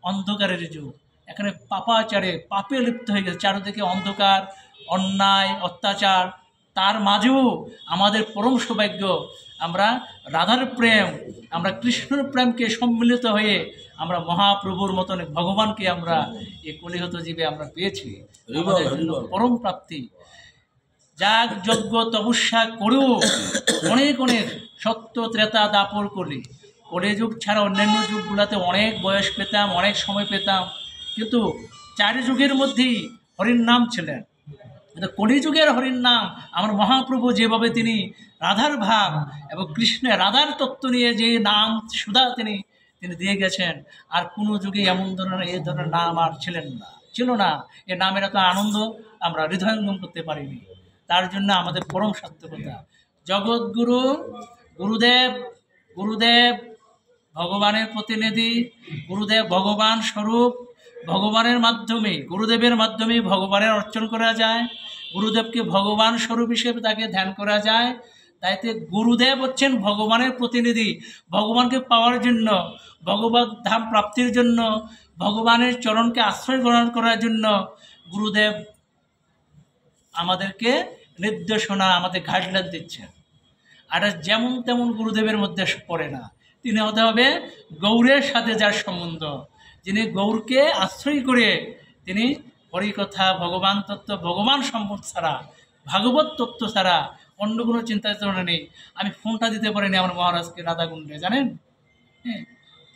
অন্ধকারের যুগ, এখানে পাপাচারে পাপে লিপ্ত হয়ে গেছে, চারিদিকে অন্ধকার, অন্যায়, অত্যাচার। তার মাঝেও আমাদের পরম সৌভাগ্য, আমরা রাধার প্রেম, আমরা কৃষ্ণের প্রেমকে সম্মিলিত হয়ে আমরা মহাপ্রভুর মতন ভগবানকে আমরা এই কলিহত জীবে আমরা পেয়েছি। আমাদের জন্য পরম প্রাপ্তি। যাগ যজ্ঞ তপস্যা করেও অনেক সত্য ত্রেতা দাপর করি, কলিযুগ ছাড়া অন্যান্য যুগগুলোতে অনেক বয়স পেতাম, অনেক সময় পেতাম, কিন্তু 4 যুগের মধ্যেই হরির নাম ছিলেন। কিন্তু কলিযুগের হরির নাম আমার মহাপ্রভু যেভাবে তিনি রাধার ভাব এবং কৃষ্ণের রাধার তত্ত্ব নিয়ে যে নাম সুধা তিনি দিয়ে গেছেন, আর কোনো যুগে এমন এই ধরনের নাম আর ছিল না। এ নামের এত আনন্দ আমরা হৃদয়ঙ্গম করতে পারিনি। তার জন্য আমাদের পরম সার্থকতা। জগৎগুরু গুরুদেব ভগবানের প্রতিনিধি, গুরুদেব ভগবান স্বরূপ। ভগবানের মাধ্যমে, গুরুদেবের মাধ্যমে ভগবানের অর্চন করা যায়, গুরুদেবকে ভগবান স্বরূপ হিসেবে তাকে ধ্যান করা যায়। তাইতে গুরুদেব হচ্ছেন ভগবানের প্রতিনিধি। ভগবানকে পাওয়ার জন্য, ভগবত ধাম প্রাপ্তির জন্য, ভগবানের চরণকে আশ্রয় গ্রহণ করার জন্য গুরুদেব আমাদেরকে নির্দেশনা, আমাদের গাইডলাইন দিচ্ছেন। আর যেমন তেমন গুরুদেবের মধ্যে পড়ে না। তিনি হতে হবে গৌরের সাথে যার সম্বন্ধ, যিনি গৌরকে আশ্রয় করে তিনি হরিকথা, ভগবান তত্ত্ব, ভগবান সম্পদ ছাড়া, ভাগবত তত্ত্ব ছাড়া অন্য কোনো চিন্তা চেতনা নেই। আমি ফোনটা দিতে পারিনি আমার মহারাজকে রাধাকুণ্ডে, জানেন? হ্যাঁ,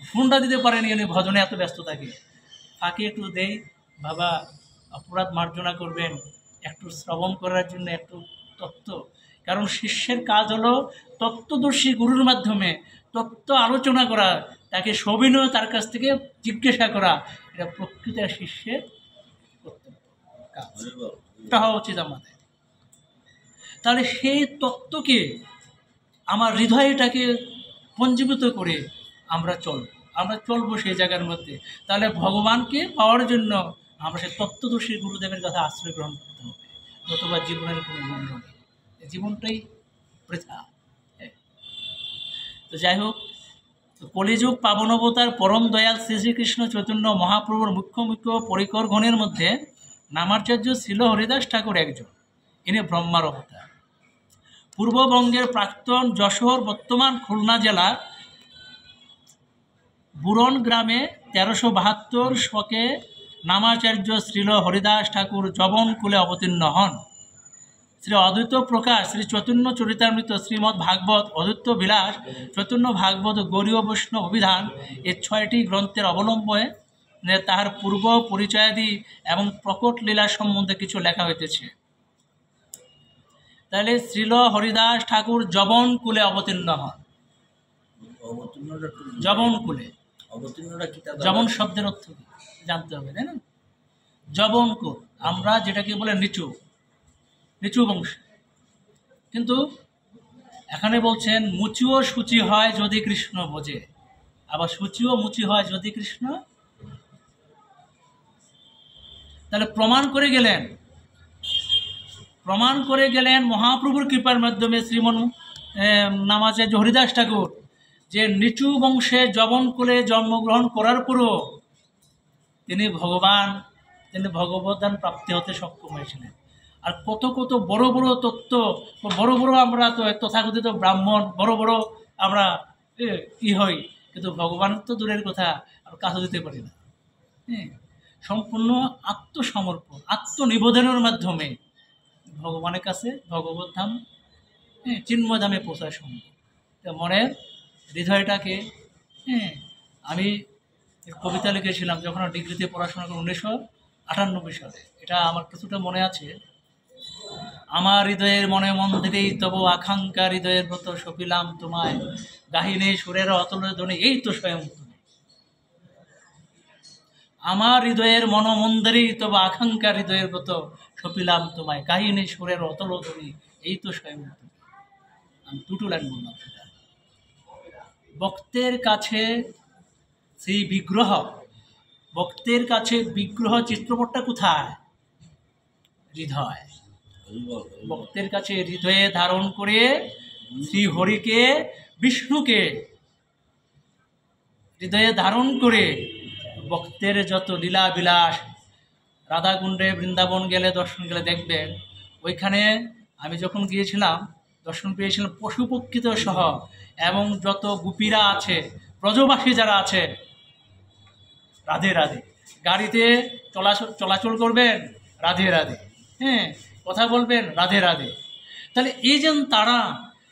ফোনটা দিতে পারেনি, উনি ভজনে এত ব্যস্ত থাকে। ফাঁকে একটু দেই, বাবা অপরাধ মার্জনা করবেন, একটু শ্রবণ করার জন্য একটু তত্ত্ব। কারণ শিষ্যের কাজ হলো তত্ত্বদর্শী গুরুর মাধ্যমে তত্ত্ব আলোচনা করা, তাকে সবিনয় তার কাছ থেকে জিজ্ঞাসা করা। এটা প্রকৃত শিষ্যের কর্তব্য কাজ, এটা হওয়া উচিত আমাদের। তাহলে সেই তত্ত্বকে আমার হৃদয়টাকে পঞ্জীভূত করে আমরা চলবো সেই জায়গার মধ্যে। তাহলে ভগবানকে পাওয়ার জন্য আমরা সেই তত্ত্বদর্শী গুরুদেবের কথা আশ্রয় গ্রহণ করতে হবে, নতুবা জীবনের কোনো মূল্য নেই, জীবনটাই বৃথা। তো যাই হোক, কলিযুগ পাবনবতার পরম দয়াল শ্রী শ্রীকৃষ্ণ চৈতন্য মহাপ্রভুর মুখ্য মুখ্য পরিকর গণের মধ্যে নামাচার্য ছিল হরিদাস ঠাকুর একজন। ইনি ব্রহ্মার অবতার। পূর্ববঙ্গের প্রাক্তন যশোর বর্তমান খুলনা জেলার বুরন গ্রামে 1372 শকে নামাচার্য শ্রীল হরিদাস ঠাকুর যবন কুলে অবতীর্ণ হন। শ্রী অদ্বৈত প্রকাশ, শ্রী চৈতন্য চরিতামৃত, শ্রীমদ্ ভাগবত, অদ্বৈত বিলাস, চৈতন্য ভাগবত, গৌরীয় বৈষ্ণব অভিধান, এই 6টি গ্রন্থের অবলম্বনে তাহার পূর্ব পরিচয়াদি এবং প্রকট লীলা সম্বন্ধে কিছু লেখা হইতেছে। তাহলে শ্রীল হরিদাস ঠাকুর যবন কুলে অবতীর্ণ হন। যবন কুলে, যবন শব্দের অর্থ জানতে হবে, তাই না? যবন কুল, আমরা যেটাকে বলে নিচু বংশ। কিন্তু এখানে বলছেন মুচিও সূচি হয় যদি কৃষ্ণ বোঝে, আবার সূচিও মুচি হয় যদি কৃষ্ণ। তাহলে প্রমাণ করে গেলেন মহাপ্রভুর কৃপার মাধ্যমে শ্রীমন নামাচার্য হরিদাস ঠাকুর, যে নিচু বংশে যবন কুলে জন্মগ্রহণ করার পরও তিনি ভগবদ্ধান প্রাপ্তি হতে সক্ষম হয়েছিলেন। আর কত কত বড় বড় তত্ত্ব, বড় বড় আমরা তো তথাকথিত ব্রাহ্মণ, বড় বড় আমরা হই, কিন্তু ভগবানের তো দূরের কথা, আর কাছে দিতে পারি না। সম্পূর্ণ আত্মসমর্পণ, আত্মনিবেদনের মাধ্যমে ভগবানের কাছে ভগবদ্ধাম, চিন্ময় ধামে পৌঁছায় সম্ভব। মনের হৃদয়টাকে, আমি কবিতা লিখেছিলাম যখন ডিগ্রিতে পড়াশোনা করি 1998 সালে, এটা আমার কিছুটা মনে আছে। আমার হৃদয়ের মনে মন্দিরেই তবু আকাঙ্ক্ষা, হৃদয়ের ব্রত সপিলাম তোমায়, গাহিনী সুরের অতল ধ্বনি, এই তো স্বয়ং তুমি। আমার হৃদয়ের মনোমন্দিরেই তবু আকাঙ্ক্ষা, হৃদয়ের ব্রত সপিলাম তোমায়, গাহিনী সুরের অতল ধ্বনি, এই তো স্বয়ং তুমি। আমি দুটো লাইন বললাম। সেটা ভক্তের কাছে সেই বিগ্রহ, ভক্তের কাছে বিগ্রহ চিত্রপটটা কোথায়? হৃদয়। ভক্তের কাছে হৃদয়ে ধারণ করে শ্রী হরিকে, বিষ্ণুকে হৃদয়ে ধারণ করে ভক্তের যত লীলা বিলাস, রাধাকুণ্ডে বৃন্দাবন গেলে, দর্শন গেলে দেখবেন, ওইখানে আমি যখন গিয়েছিলাম দর্শন পেয়েছিলাম পশু পক্ষিত সহ, এবং যত গোপীরা আছে, ব্রজবাসী যারা আছে, রাধে রাধে, গাড়িতে চলাচল করবেন, রাধে রাধে, কথা বলবেন, রাধে রাধে। তাহলে এই যে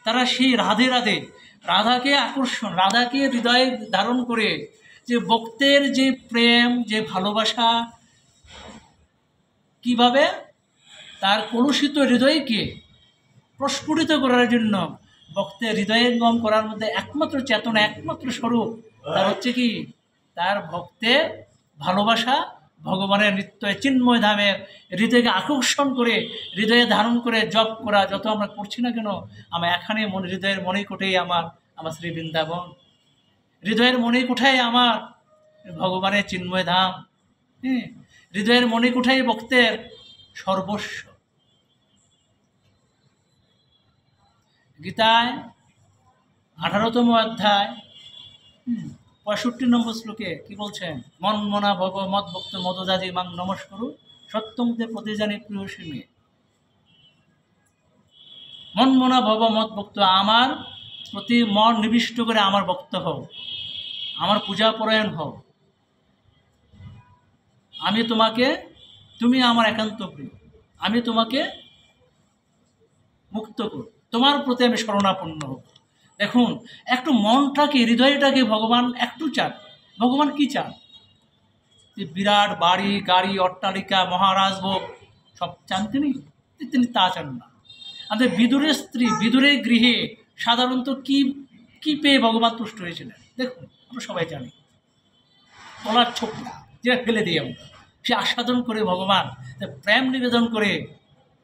তারা সেই রাধে রাধে, রাধাকে আকর্ষণ, রাধাকে হৃদয়ে ধারণ করে, যে ভক্তের যে প্রেম, যে ভালোবাসা, কিভাবে তার কলুষিত হৃদয়কে প্রস্ফুটিত করার জন্য ভক্তের হৃদয়ঙ্গম করার মধ্যে একমাত্র চেতনা, একমাত্র স্বরূপ তার হচ্ছে কি? তার ভক্তের ভালোবাসা, ভগবানের নিত্য চিন্ময় ধামের হৃদয়কে আকর্ষণ করে, হৃদয়ে ধারণ করে জপ করা। যত আমরা করছি না কেন, আমার এখানে হৃদয়ের মণিকূটেই আমার শ্রী বৃন্দাবন, হৃদয়ের মণিকূঠাই আমার ভগবানের চিন্ময় ধাম, হৃদয়ের মণিকূঠাই ভক্তের সর্বস্ব। গীতায় 18তম অধ্যায় 65 নম্বর শ্লোকে কি বলছেন? মন মনা ভব মদ ভক্ত মদদাজি মাং নমস্করু সত্যমতে প্রতিজানি প্রিয় সিমে। মন মনা ভব মদ ভক্ত, আমার প্রতি মন নিবিষ্ট করে আমার ভক্ত হও, আমার পূজা পরায়ণ হও, আমি তোমাকে, তুমি আমার একান্ত প্রিয়, আমি তোমাকে মুক্ত করব, তোমার প্রতি আমি শরণাপন্ন হব। দেখুন, একটু মনটাকে, হৃদয়টাকে ভগবান একটু চান। ভগবান কি চান? যে বিরাট বাড়ি, গাড়ি, অট্টালিকা, মহারাজ ভোগ সব চান তিনি? তিনি তা চান না। আমাদের বিদুরের স্ত্রী, বিদুরের গৃহে সাধারণত কি কি পেয়ে ভগবান তুষ্ট হয়েছিলেন? দেখুন, আমরা সবাই জানি, কলার ছোকরা যেটা ফেলে দিই আমরা, সে আস্বাদন করে ভগবান প্রেম নিবেদন করে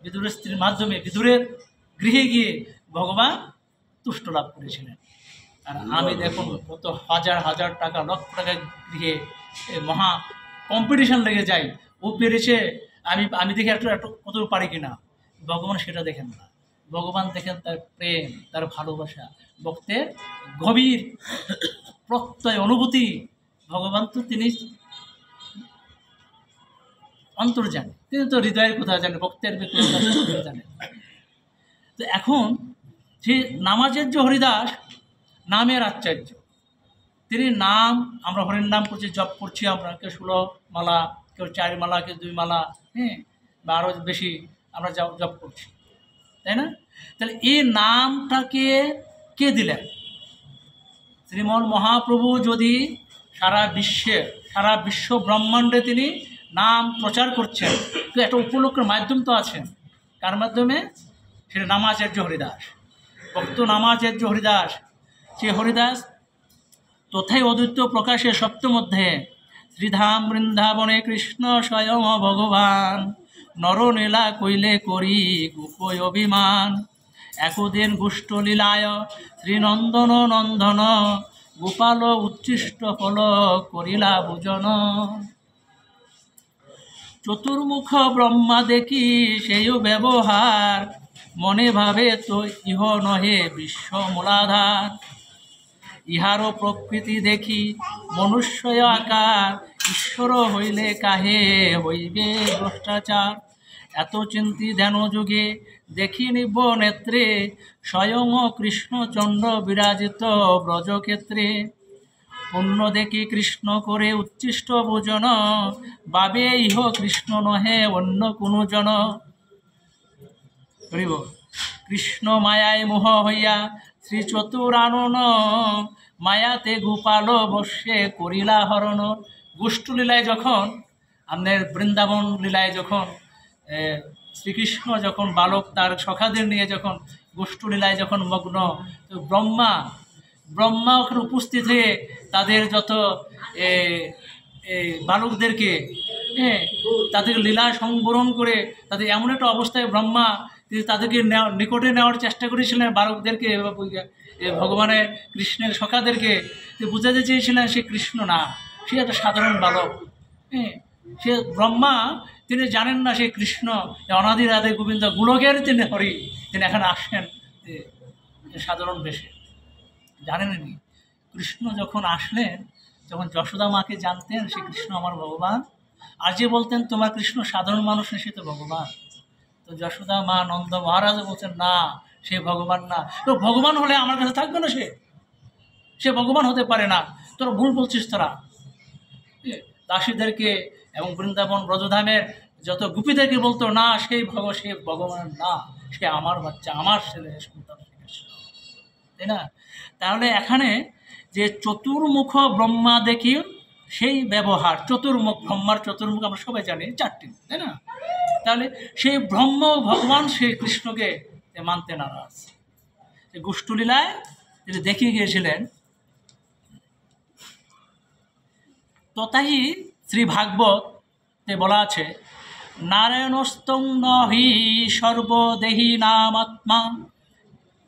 বিদুরের স্ত্রীর মাধ্যমে বিদুরের গৃহে গিয়ে ভগবান তুষ্ট লাভ করেছিলেন। আর আমি দেখুন, কত হাজার হাজার টাকা, লক্ষ টাকা গৃহে মহা কম্পিটিশন লেগে যায়, ও পেরেছে, আমি দেখি একটু কত পারি কিনা। ভগবান সেটা দেখেন না। ভগবান দেখেন তার প্রেম, তার ভালোবাসা, ভক্তের গভীর প্রত্যয়, অনুভূতি। ভগবান তো তিনি অন্তর্জামী, তিনি তো হৃদয়ের কথা জানেন, ভক্তের কথা জানেন। তো এখন যে নামাচার্য হরিদাস নামের আচার্য, তিনি নাম, আমরা হরির নাম করছি, জপ করছি, আমরা কেউ 16 মালা, কেউ 4 মালা, কেউ 2 মালা, হ্যাঁ, বা আরও বেশি আমরা জপ করছি, তাই না? তাহলে এই নামটাকে কে দিলেন? শ্রীমন মহাপ্রভু যদি সারা বিশ্ব ব্রহ্মাণ্ডে তিনি নাম প্রচার করছেন, তো একটা উপলক্ষের মাধ্যম তো আছেন। কার মাধ্যমে? সেটা নামাচার্য হরিদাস, ভক্ত নামাচার্য হরিদাস। সে হরিদাস তথায় অদ্বৈত প্রকাশে সপ্তমধ্যে শ্রীধাম বৃন্দাবনে কৃষ্ণ স্বয়ং ভগবান, নরনীলা কইলে করি গোপয় অভিমান, একদিন গুষ্ট লীলায় শ্রীনন্দন নন্দন, গোপাল উচ্ছিষ্ট ফল করিলা ভোজন। চতুর্মুখ ব্রহ্মা দেখি সেইও ব্যবহার, মনে ভাবে তো ইহ নহে বিশ্ব মূলাধার, ইহারও প্রকৃতি দেখি মনুষ্য আকার, ঈশ্বর হইলে কাহে হইবে ভ্রষ্টাচার। এত চিন্তি ধ্যান যুগে দেখি নিব নেত্রে, স্বয়ং কৃষ্ণচন্দ্র বিরাজিত ব্রজক্ষেত্রে, পুণ্য দেখি কৃষ্ণ করে উচ্ছিষ্ট ভোজন, বাবে ইহ কৃষ্ণ নহে অন্য কোনো জন। কৃষ্ণ মায়ায় মোহ হইয়া শ্রী চতুরানন, মায়াতে গোপাল বর্ষে করিলা হরণ। গোষ্ঠী লীলায় যখন, আমাদের বৃন্দাবন লীলায় যখন শ্রীকৃষ্ণ যখন বালক তার সখাদের নিয়ে যখন গোষ্ঠী লীলায় যখন মগ্ন, তো ব্রহ্মা ওখানে উপস্থিত হয়ে তাদের যত বালকদেরকে, তাদের লীলা সংবরণ করে, তাদের এমন একটা অবস্থায় ব্রহ্মা তাদেরকে নিকটে নেওয়ার চেষ্টা করেছিলেন, বালকদেরকে, ভগবানের কৃষ্ণের সখাদেরকে বুঝাতে চেয়েছিলেন সে কৃষ্ণ না, সে একটা সাধারণ বালক। সে ব্রহ্মা তিনি জানেন না সে কৃষ্ণ, অনাদি রাধে গোবিন্দ গুণকের তিনি হরি, তিনি এখানে আসেন সাধারণ বেশে, জানেননি। কৃষ্ণ যখন আসলেন, যখন যশোদা মাকে জানতেন সে কৃষ্ণ আমার ভগবান, আর যে বলতেন তোমার কৃষ্ণ সাধারণ মানুষ না, সে তো ভগবান। তো যশোদা মা নন্দ মহারাজ বলছেন না, সে ভগবান না। তো ভগবান হলে আমার কাছে থাকবে না, সে ভগবান হতে পারে না, তোরা ভুল বলছিস। তোরা দাসীদেরকে এবং বৃন্দাবন ব্রজধামের যত গোপীদেরকে বলতো না, সে ভগবান না, সে আমার বাচ্চা, আমার ছেলে সন্তান, তাই না? তাহলে এখানে যে চতুর্মুখ ব্রহ্মা দেখি সেই ব্যবহার, চতুর্মুখ ব্রহ্মার চতুর্মুখ আমরা সবাই জানি 4টি, তাই না? তাহলে সেই ব্রহ্ম ভগবান সেই কৃষ্ণকে মানতে নারাজ। গোষ্ঠী লীলায় তিনি দেখিয়ে গিয়েছিলেন। তথাহি শ্রী ভাগবতে বলা আছে, নারায়ণস্তং নহি সর্বদেহী নামাত্মা,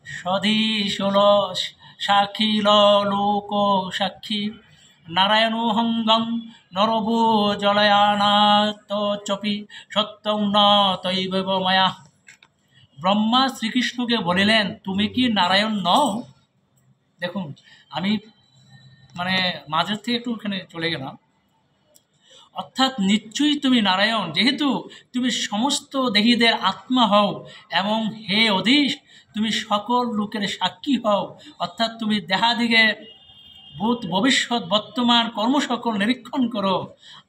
সধীশল সাক্ষীল লোক সাক্ষী, নারায়ণ হঙ্গং নরভূ জলয়ানাত চপি সত্যং ন তৈব মায়া। ব্রহ্মা শ্রীকৃষ্ণকে বলিলেন, তুমি কি নারায়ণ নও? দেখুন, আমি মাঝের থেকে একটু ওখানে চলে গেলাম। অর্থাৎ নিশ্চয়ই তুমি নারায়ণ, যেহেতু তুমি সমস্ত দেহীদের আত্মা হও, এবং হে অধীশ তুমি সকল লোকের সাক্ষী হও। অর্থাৎ তুমি দেহাদিগে ভূত ভবিষ্যৎ বর্তমান কর্ম সকল নিরীক্ষণ করো।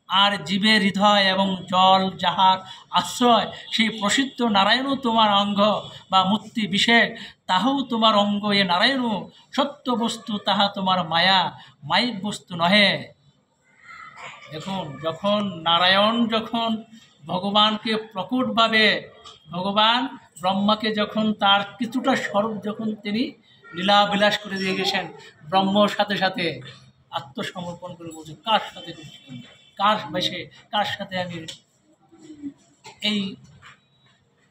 আর জীবের হৃদয় এবং জল যাহার আশ্রয়, সেই প্রসিদ্ধ নারায়ণও তোমার অঙ্গ বা মূর্তি বিশেষ, তাহাও তোমার অঙ্গ এ নারায়ণও সত্য বস্তু, তাহা তোমার মায়া মায়িক বস্তু নহে। দেখুন, যখন নারায়ণ যখন ভগবানকে প্রকটভাবে, ভগবান ব্রহ্মাকে যখন তার কিছুটা স্বরূপ যখন তিনি লীলা বিলাস করে দিয়ে গেছেন, ব্রহ্মর সাথে সাথে আত্মসমর্পণ করে বলছে, কার সাথে করছেন, কার বেশে, কার সাথে আমি এই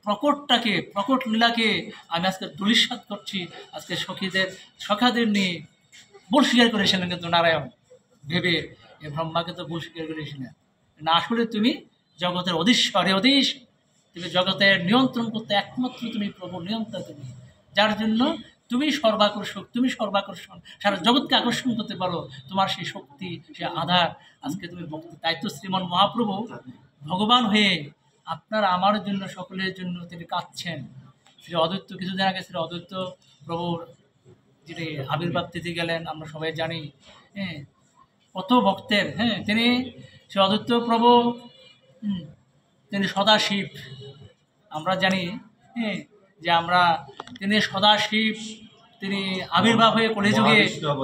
প্রকটটাকে, প্রকট লীলাকে আমি আজকে ধূলিসাৎ করছি। আজকে সখাদের নিয়ে ভুল স্বীকার করেছিলেন কিন্তু নারায়ণ, ভেবে এ ব্রহ্মাকে তো ভুল স্বীকার করেছিলেন না, আসলে তুমি জগতের অধীশ্বরে অধীশ, তুমি জগতের নিয়ন্ত্রণ করতে একমাত্র তুমি প্রভু নিয়ন্ত্রণ, তুমি যার জন্য তুমি সর্বাকর্ষক, তুমি সর্বাকর্ষণ, সারা জগৎকে আকর্ষণ করতে পারো, তোমার সেই শক্তি, সে আধার। আজকে তুমি ভক্তি, তাই তো শ্রীমন মহাপ্রভু ভগবান হয়ে আপনার আমার জন্য, সকলের জন্য তিনি কাঁদছেন। শ্রী অদ্বৈত কিছুদিন আগে শ্রী অদ্বৈত প্রভুর যিনি আবির্ভাব তিথি গেলেন, আমরা সবাই জানি। হ্যাঁ, কত ভক্তের, হ্যাঁ, তিনি শ্রী অদ্বৈত প্রভু, তিনি সদাশিব, আমরা জানি, হ্যাঁ, যে আমরা তিনি সদাশিব, তিনি আবির্ভাব হয়ে কলিযুগে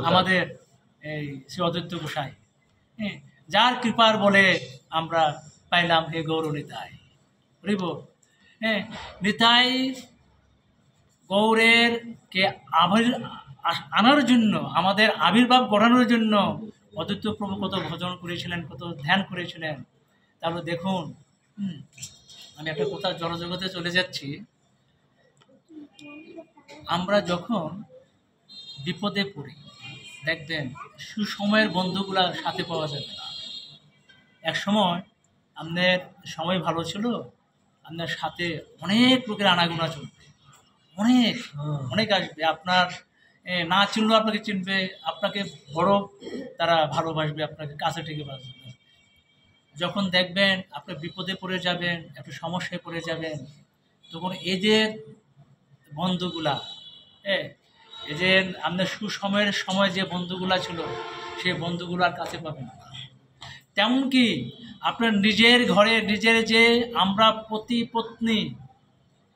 আমাদের এই শ্রী অদ্বৈত গোসাই, হ্যাঁ, যার কৃপার বলে আমরা পাইলাম হে গৌর নিতাই হরিব। হ্যাঁ, নিতাই গৌরের কে আনার জন্য, আমাদের আবির্ভাব গড়ানোর জন্য অদ্বৈত প্রভু কত ভজন করেছিলেন, কত ধ্যান করেছিলেন। তাহলে দেখুন, আমি একটা কথা জড়জগতে চলে যাচ্ছি। আমরা যখন বিপদে পড়ি, দেখবেন সুসময়ের বন্ধুগুলা সাথে পাওয়া যাবে না। এক সময় আপনার সময় ভালো ছিল, আপনার সাথে অনেক লোকের আনাগোনা চলবে, অনেক অনেক আসবে, আপনার না চিনলেও আপনাকে চিনবে, আপনাকে বড় তারা ভালোবাসবে, আপনাকে কাছে থেকে বাঁচবে। যখন দেখবেন আপনি বিপদে পড়ে যাবেন, একটা সমস্যায় পড়ে যাবেন, তখন এই যে বন্ধুগুলা, এই যে আপনার সুসময়ের সময় যে বন্ধুগুলা ছিল, সেই বন্ধুগুলার কাছে পাবেন না। তেমন কি আপনার নিজের ঘরে, নিজের যে আমরা পতি পত্নী,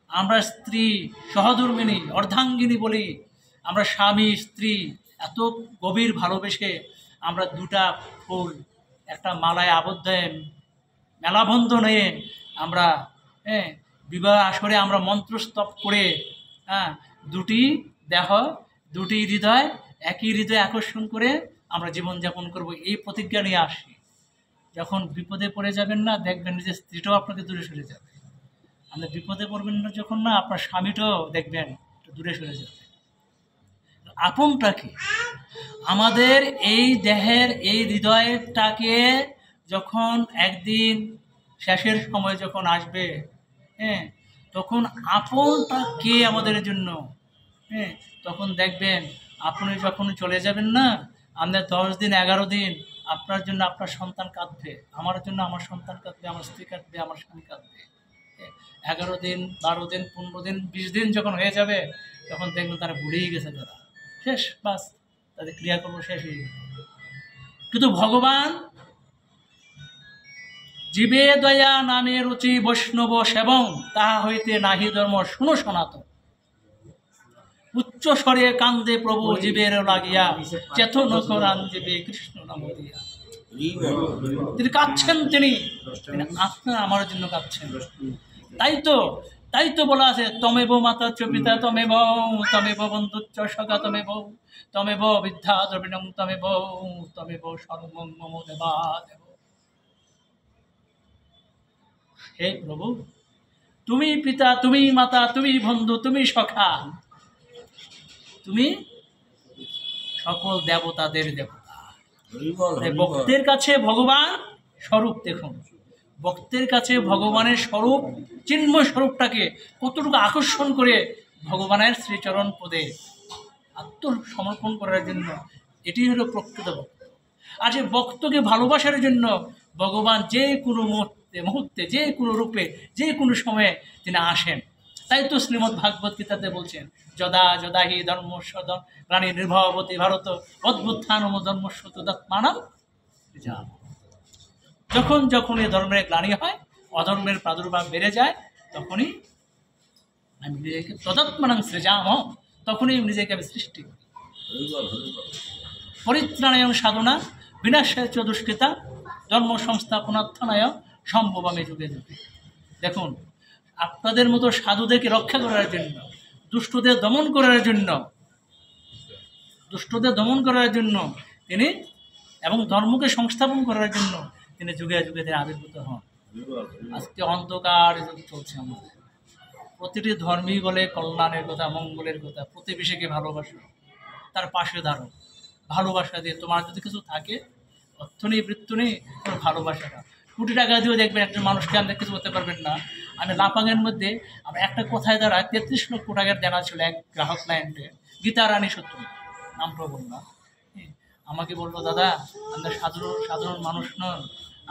আমরা স্ত্রী, সহধর্মিণী, অর্ধাঙ্গিনী বলি, আমরা স্বামী স্ত্রী এত গভীর ভালোবেসে আমরা দুটা ফুল একটা মালায় আবদ্ধ মেলাবন্ধ নিয়ে আমরা, হ্যাঁ, বিবাহ আসরে আমরা মন্ত্রস্তব করে, হ্যাঁ, দুটি দেহ, দুটি হৃদয়, একই হৃদয় আকর্ষণ করে আমরা জীবনযাপন করব, এই প্রতিজ্ঞা নিয়ে আসি। যখন বিপদে পড়ে যাবেন না, দেখবেন যে স্ত্রীটাও আপনাকে দূরে সরে যাবে। আপনি বিপদে পড়বেন না যখন, না আপনার স্বামীটাও দেখবেন দূরে সরে যাবে। আপনটাকে, আমাদের এই দেহের এই হৃদয়টাকে যখন একদিন শেষের সময় যখন আসবে, হ্যাঁ, তখন আপনটা কে আমাদের জন্য, হ্যাঁ, তখন দেখবেন আপনি যখন চলে যাবেন না, আপনার 10 দিন 11 দিন আপনার জন্য আপনার সন্তান কাঁদবে, আমার জন্য আমার সন্তান কাঁদবে, আমার স্ত্রী কাঁদবে, আমার স্বামী কাঁদবে। 11 দিন 12 দিন 15 দিন 20 দিন যখন হয়ে যাবে, তখন দেখবেন তারা ভুলেই গেছে, তারা শেষ, বাস তাদের ক্রিয়াকর্ম শেষ হয়ে গেছে। কিন্তু ভগবান জীবে দয়া নামে রুচি বৈষ্ণব সেবং, তাহা হইতে নাহি ধর্ম শুনো সনাতন। উচ্চ স্বরে কান্দে প্রভু জীবের লাগিয়া, চেতন করান জীবে কৃষ্ণ নাম দিয়া। তিনি কাঁদছেন, তিনি আপনার আমার জন্য কাঁদছেন। তাই তো বলা আছে, তমেব মাতা চ পিতা তমেব, তমেব বন্ধুচ্চ সখা তমেব, তমেব বিদ্যা দ্রবিণং তমেব, তমেব সর্বং মম দেবা দেব। হে প্রভু, তুমি পিতা, তুমি মাতা, তুমি বন্ধু, তুমি সখা, তুমি সকল দেবতাদের দেবতা। ভক্তের কাছে ভগবান স্বরূপ, দেখুন ভক্তের কাছে ভগবানের স্বরূপ, চিন্ময় স্বরূপটাকে কতটুকু আকর্ষণ করে ভগবানের শ্রীচরণ পদে আত্মসমর্পণ করার জন্য, এটি হলো প্রকৃত ভক্ত। আর সেই ভক্তকে ভালোবাসার জন্য ভগবান যে কোনো মুহূর্তে, যে কোনো রূপে, যে কোনো সময়ে তিনি আসেন। তাই তো শ্রীমদ্ ভাগবত গীতাতে বলছেন, যদা যদা হি ধর্মস্ব প্রাণী নির্ভবতী ভারত অদ্ভুত্থানম ধর্মস্ব তদাত্মানাম। যখন যখন এই ধর্মের গ্লানি হয়, অধর্মের প্রাদুর্ভাব বেড়ে যায়, তখনই আমি নিজেকে তদাত্মানাং সৃজাম, তখনই নিজেকে আমি সৃষ্টি করি। পরিত্রাণায় সাধনা বিনাশায় চ দুষ্কৃতা ধর্ম সংস্থাপনার্থনায় সম্ভবামে যুগে যুগে। দেখুন, আপনাদের মতো সাধুদেরকে রক্ষা করার জন্য, দুষ্টদের দমন করার জন্য তিনি, এবং ধর্মকে সংস্থাপন করার জন্য তিনি যুগে যুগে তিনি আবির্ভূত হন। আজকে অন্ধকার যুগ চলছে আমাদের। প্রতিটি ধর্মই বলে কল্যাণের কথা, মঙ্গলের কথা, প্রতিবেশীকে ভালোবাসো, তার পাশে দাঁড়ো, ভালোবাসা দিয়ে। তোমার যদি কিছু থাকে, অর্থ নেই, বৃত্ত নেই, তোমার ভালোবাসাটা। কোটি টাকা দিয়েও দেখবেন একজন মানুষকে আপনি কিছু করতে পারবেন না। আমি লাপাঙের মধ্যে আমার একটা কথায় দ্বারা 33 লক্ষ টাকার দেনা ছিল এক গ্রাহক ক্লায়েন্টে, গীতা রানী সত্য, নামটাও বললাম। আমাকে বললো, দাদা আপনার সাধারণ মানুষ নন,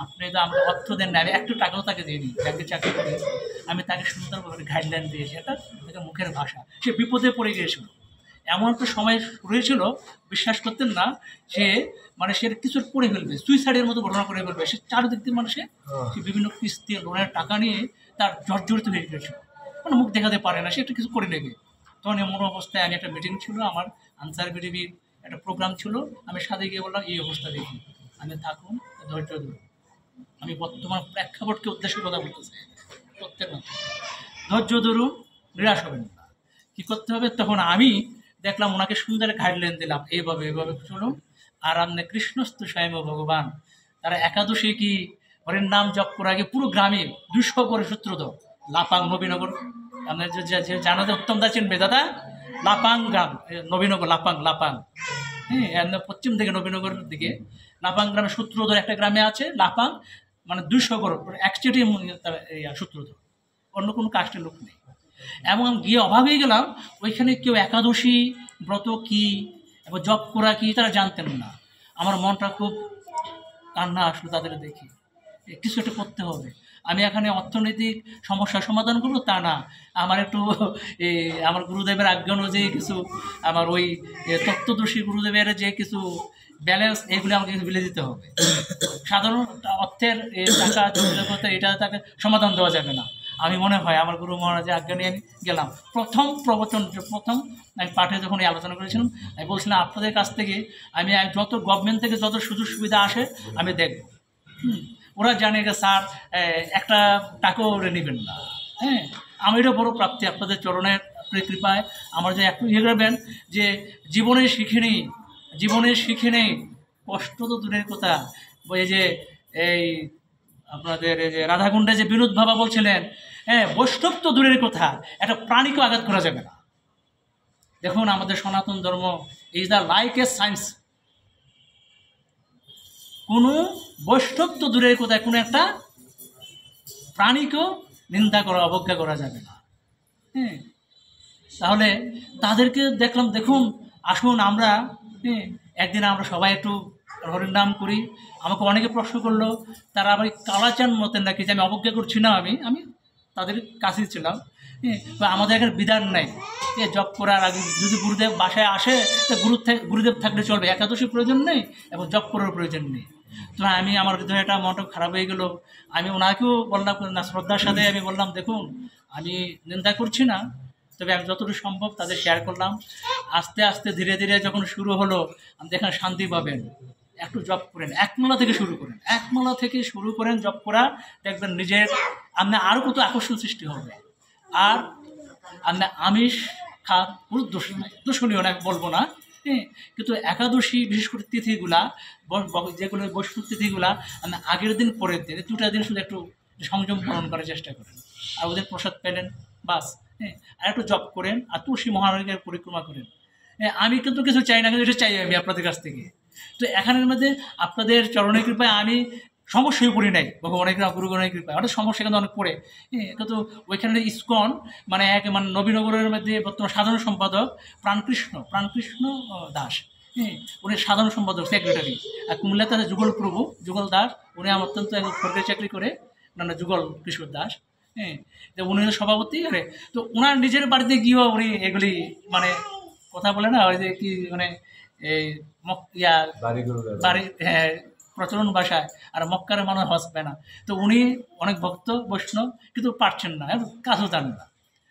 আপনি তো আমাকে অর্থ দেন না। আমি একটু টাকাও তাকে দিইনি, ব্যাংকে চাকরি করে আমি তাকে সুন্দরভাবে গাইডলাইন দিয়েছি। এটা তাকে মুখের ভাষা। সে বিপদে পড়ে গিয়েছিল, এমন একটা সময় হয়েছিল, বিশ্বাস করতেন না, সে মানে সে কিছু করে ফেলবে, সুইসাইডের মতো ঘটনা করে ফেলবে। সে চারিদিক দিয়ে মানুষে সে বিভিন্ন কিস্তি লোনের টাকা নিয়ে তার জর্জরিত হয়ে গিয়েছিল, মানে মুখ দেখাতে পারে না, সে একটা কিছু করে নেবে। তখন এমন অবস্থায় আমি একটা মিটিং ছিল, আমার আনসার বিডিবির একটা প্রোগ্রাম ছিল, আমি সাথে গিয়ে বললাম, এই অবস্থা দেখি, আমি থাকুন, ধৈর্য ধরুন। আমি বর্তমান প্রেক্ষাপটকে উদ্দেশ্যে কথা বলতে চাই, সত্যের মতো। ধৈর্য ধরুন, নিরাশ হবেন না। কী করতে হবে? তখন আমি দেখলাম ওনাকে সুন্দর গাইডলাইন দিলাম, এইভাবে চলুন। আর আপনি কৃষ্ণস্তু স্বয়ং ভগবান, তারা একাদশী কি হরের নাম জপ করার আগে পুরো গ্রামে 200 করে সূত্রধর, লাপাং নবীনগর, আপনার যে জানাতে উত্তম দা চিনবে দাদা, লাপাং গ্রাম, নবীনগর, লাপাং, হ্যাঁ, পশ্চিম দিকে নবীনগরের দিকে লাপাং গ্রামে সূত্রধর একটা গ্রামে আছে, লাপাং, মানে 200 করে একচেটি তার সূত্রধর, অন্য কোনো কাস্টের লোক নেই। এবং আমি গিয়ে অবাক হয়ে গেলাম, ওইখানে কেউ একাদশী ব্রত কী এবং জপ করা কী তারা জানতেন না। আমার মনটা খুব কান্না আসলো তাদের দেখি, কিছু একটা করতে হবে। আমি এখানে অর্থনৈতিক সমস্যার সমাধান করবো তা না, আমার একটু আমার গুরুদেবের আজ্ঞা অনুযায়ী কিছু, আমার ওই তত্ত্বদর্শী গুরুদেবের যে কিছু ব্যালেন্স, এগুলো আমাকে কিছু বিলে দিতে হবে। সাধারণ অর্থের টাকা জগতে এটা তাকে সমাধান দেওয়া যাবে না। আমি মনে হয় আমার গুরু মহারাজের আজ্ঞা নিয়ে আমি গেলাম। প্রথম আমি পাঠে যখন এই আলোচনা করেছিলাম, আমি বলছিলাম আপনাদের কাছ থেকে আমি যত গভর্নমেন্ট থেকে যত সুযোগ সুবিধা আসে আমি দেখব। ওরা জানে যে স্যার একটা টাকাও ওরা নেবেন না। হ্যাঁ, আমি এটা বড় প্রাপ্তি আপনাদের চরণের কৃপায়। আমার যে একটু ইয়ে করবেন যে জীবনে শিখে নেই, কষ্ট তো দূরের কথা। এই যে এই আপনাদের এই যে রাধাকুণ্ডে যে বিনোদ বাবা বলছিলেন, হ্যাঁ, বৈষ্ণব তো দূরের কথা, একটা প্রাণীকেও আঘাত করা যাবে না। দেখুন, আমাদের সনাতন ধর্ম is the like a science. কোনো বৈষ্ণব তো দূরের কথা, কোনো একটা প্রাণীকেও নিন্দা করা, অবজ্ঞা করা যাবে না। হ্যাঁ, তাহলে তাদেরকে দেখলাম, দেখুন আসুন আমরা, একদিন আমরা সবাই একটু হরির নাম করি। আমাকে অনেকে প্রশ্ন করলো, তারা আবার কালাচান মতেন নাকি, যে আমি অবজ্ঞা করছি না, আমি তাদের কাছেই ছিলাম। আমাদের এখানে বিধান নাই জব করার আগে যদি গুরুদেব বাসায় আসে, তো গুরুদেব থাকলে চলবে, একাদশী প্রয়োজন নেই এবং জব করার প্রয়োজন নেই। তো আমি আমার হৃদয়টা মনটা খারাপ হয়ে গেলো। আমি ওনাকেও বললাম না, শ্রদ্ধার সাথে আমি বললাম, দেখুন আমি নিন্দা করছি না, তবে আমি যতটুকু সম্ভব তাদের শেয়ার করলাম। আস্তে আস্তে ধীরে ধীরে যখন শুরু হলো, আপনি এখানে শান্তি পাবেন। একটু জব করেন, একমালা থেকে শুরু করেন জব করা, দেখবেন নিজের আপনার আরও কত আকর্ষণ সৃষ্টি হবে। আর আপনার আমিষ খাত কোনো দূষণীয় না, বলবো না, কিন্তু একাদশী বিশেষ করে তিথিগুলা, যেগুলো বৈষ্ণব তিথিগুলা, আপনি আগের দিন পরের দিন 2টা দিন শুধু একটু সংযম পালন করার চেষ্টা করেন। আর ওদের প্রসাদ পেলেন, বাস। আর একটু জপ করেন, আর তুলসী মহারাজের পরিক্রমা করেন। আমি কিন্তু কিছু চাই না, কিন্তু এটা চাই আমি আপনাদের কাছ থেকে। তো এখানের মধ্যে আপনাদের চরণের কৃপায় আমি সমস্যায় পড়ি নাই, ভগবানের কৃপা, গুরুগণের কৃপায়। ওটা সমস্যা কিন্তু অনেক পড়ে, কিন্তু ওইখানে ইস্কন মানে নবীনগরের মধ্যে বর্তমান সাধারণ সম্পাদক প্রাণকৃষ্ণ দাস, উনি সাধারণ সম্পাদক, সেক্রেটারি। আর কুমিল্লাতে আছে যুগল দাস, উনি আমার অত্যন্ত সরকারি চাকরি করে, যুগল কিশোর দাস, উনি সভাপতি। তো ওনার নিজের বাড়িতে গিয়েও উনি এগুলি মানে কথা বলে না, ওই যে কি মানে এই বাড়ি, হ্যাঁ, প্রচলন ভাষায়, আর মক্কার মানুষ হসবে না। তো উনি অনেক ভক্ত বৈষ্ণব, কিন্তু পারছেন না, কাজও জান না।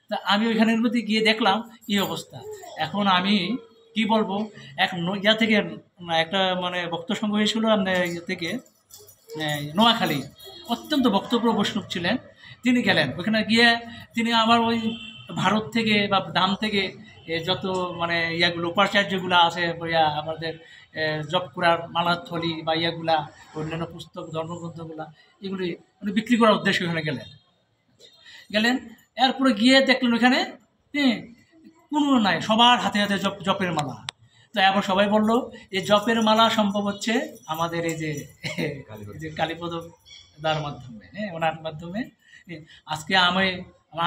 তা আমি ওইখানের মধ্যে গিয়ে দেখলাম এই অবস্থা। এখন আমি কি বলবো, এক ইয়া থেকে একটা মানে ভক্ত সংঘ হয়েছিল ইয়ে থেকে নোয়াখালী, অত্যন্ত ভক্তপ্রিয় বৈষ্ণব ছিলেন। তিনি গেলেন ওখানে গিয়ে তিনি আবার ওই ভারত থেকে বা দাম থেকে যত মানে ইয়াগুলো উপাচার্যগুলো আছে আমাদের জপ করার মালাথলি বা ইয়াগুলা অন্যান্য পুস্তক ধর্মগ্রন্থগুলা এগুলি উনি বিক্রি করার উদ্দেশ্যে ওখানে গেলেন। এরপরে গিয়ে দেখলেন ওখানে কোনো নাই, সবার হাতে হাতে জপের মালা। তো এবার সবাই বললো এই জপের মালা সম্ভব হচ্ছে আমাদের এই যে কালীপদ দার মাধ্যমে, ওনার মাধ্যমে। আজকে আমি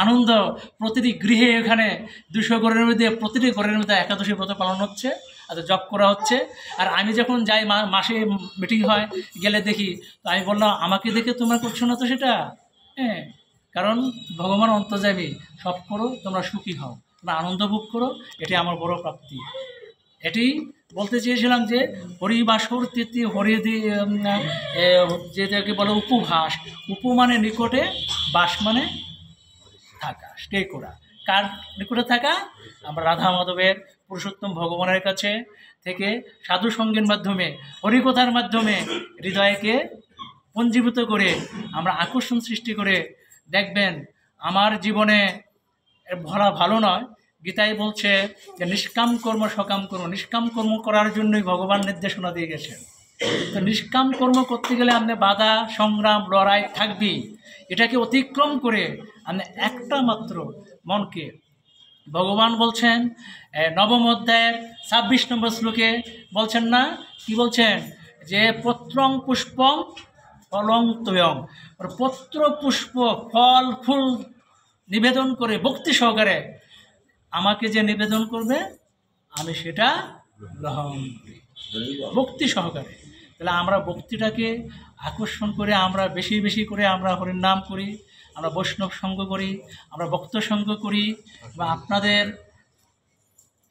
আনন্দ, প্রতিটি গৃহে এখানে 200 ঘরের মধ্যে প্রতিটি ঘরের মধ্যে একাদশী ব্রত পালন হচ্ছে, আর জপ করা হচ্ছে। আর আমি যখন যাই মাসে মিটিং হয়, গেলে দেখি, তো আমি বললাম আমাকে দেখে তোমরা করছো না তো সেটা, কারণ ভগবান অন্তর্যামী, সব করো তোমরা সুখী হও, তোমরা আনন্দ ভোগ করো, এটি আমার বড় প্রাপ্তি। এটি বলতে চেয়েছিলাম যে হরিবাসর তিথি যেটাকে বলে উপভাস, উপু মানে নিকটে, বাস মানে থাকা, স্টে করা। কার নিকটে থাকা? আমরা রাধা মাধবের পুরুষোত্তম ভগবানের কাছে থেকে সাধু সঙ্গের মাধ্যমে, হরিকথার মাধ্যমে হৃদয়কে পঞ্জীভূত করে আমরা আকর্ষণ সৃষ্টি করে দেখবেন আমার জীবনে ভরা ভালো নয়। গীতায় বলছে যে নিষ্কাম কর্ম সকাম কর্ম, নিষ্কাম কর্ম করার জন্যই ভগবান নির্দেশনা দিয়ে গেছেন। তো নিষ্কাম কর্ম করতে গেলে আপনি বাধা সংগ্রাম লড়াই থাকবেই। এটাকে অতিক্রম করে আপনি একটা মাত্র মনকে, ভগবান বলছেন 9ম অধ্যায়ের 26 নম্বর শ্লোকে বলছেন না, কি বলছেন যে পত্রং পুষ্পং ফলং তয়ং, পত্র পুষ্প ফল ফুল নিবেদন করে ভক্তি সহকারে আমাকে যে নিবেদন করবে আমি সেটা গ্রহণ করি ভক্তি সহকারে। তাহলে আমরা ভক্তিটাকে আকর্ষণ করে আমরা বেশি বেশি করে আমরা হরির নাম করি, আমরা বৈষ্ণব সঙ্গ করি, আমরা ভক্ত সঙ্গ করি, বা আপনাদের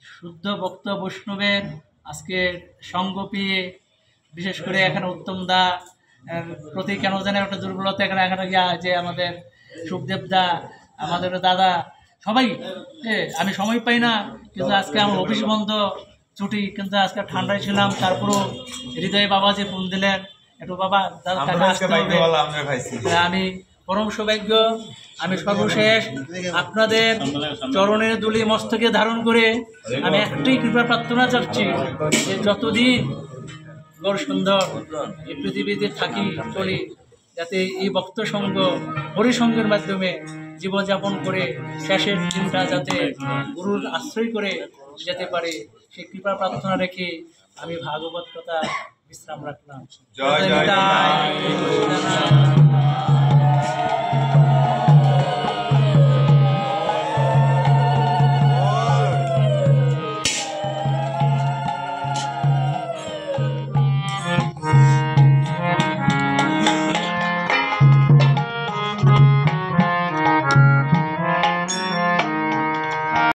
শুদ্ধ ভক্ত বৈষ্ণবের আজকে সঙ্গ পেয়ে, বিশেষ করে এখানে উত্তম দা প্রতি কেন জানে একটা দুর্বলতা, এখানে যে আমাদের সুখদেব দা, আমাদের দাদা, সবাই আমি সময় পাই না, কিন্তু আজকে আমার অফিস বন্ধ ছুটি, কিন্তু আজকে ঠান্ডায় ছিলাম, তারপরও হৃদয়ে বাবা যে ফোন দিলেন একটু বাবা আসতে হবে। আমি পরম সৌভাগ্য, আমি সর্বশেষ আপনাদের চরণের দুলি মস্তকে ধারণ করে আমি একটাই কৃপা প্রার্থনা চাচ্ছি যে যতদিন গড় সুন্দর এই পৃথিবীতে থাকি চলি, যাতে এই ভক্ত সঙ্গ হরিসঙ্গের মাধ্যমে জীবনযাপন করে শেষের দিনটা যাতে গুরুর আশ্রয় করে যেতে পারে, সেই কৃপা প্রার্থনা রেখে আমি ভাগবত কথা বিশ্রাম রাখলাম। জয় জয়।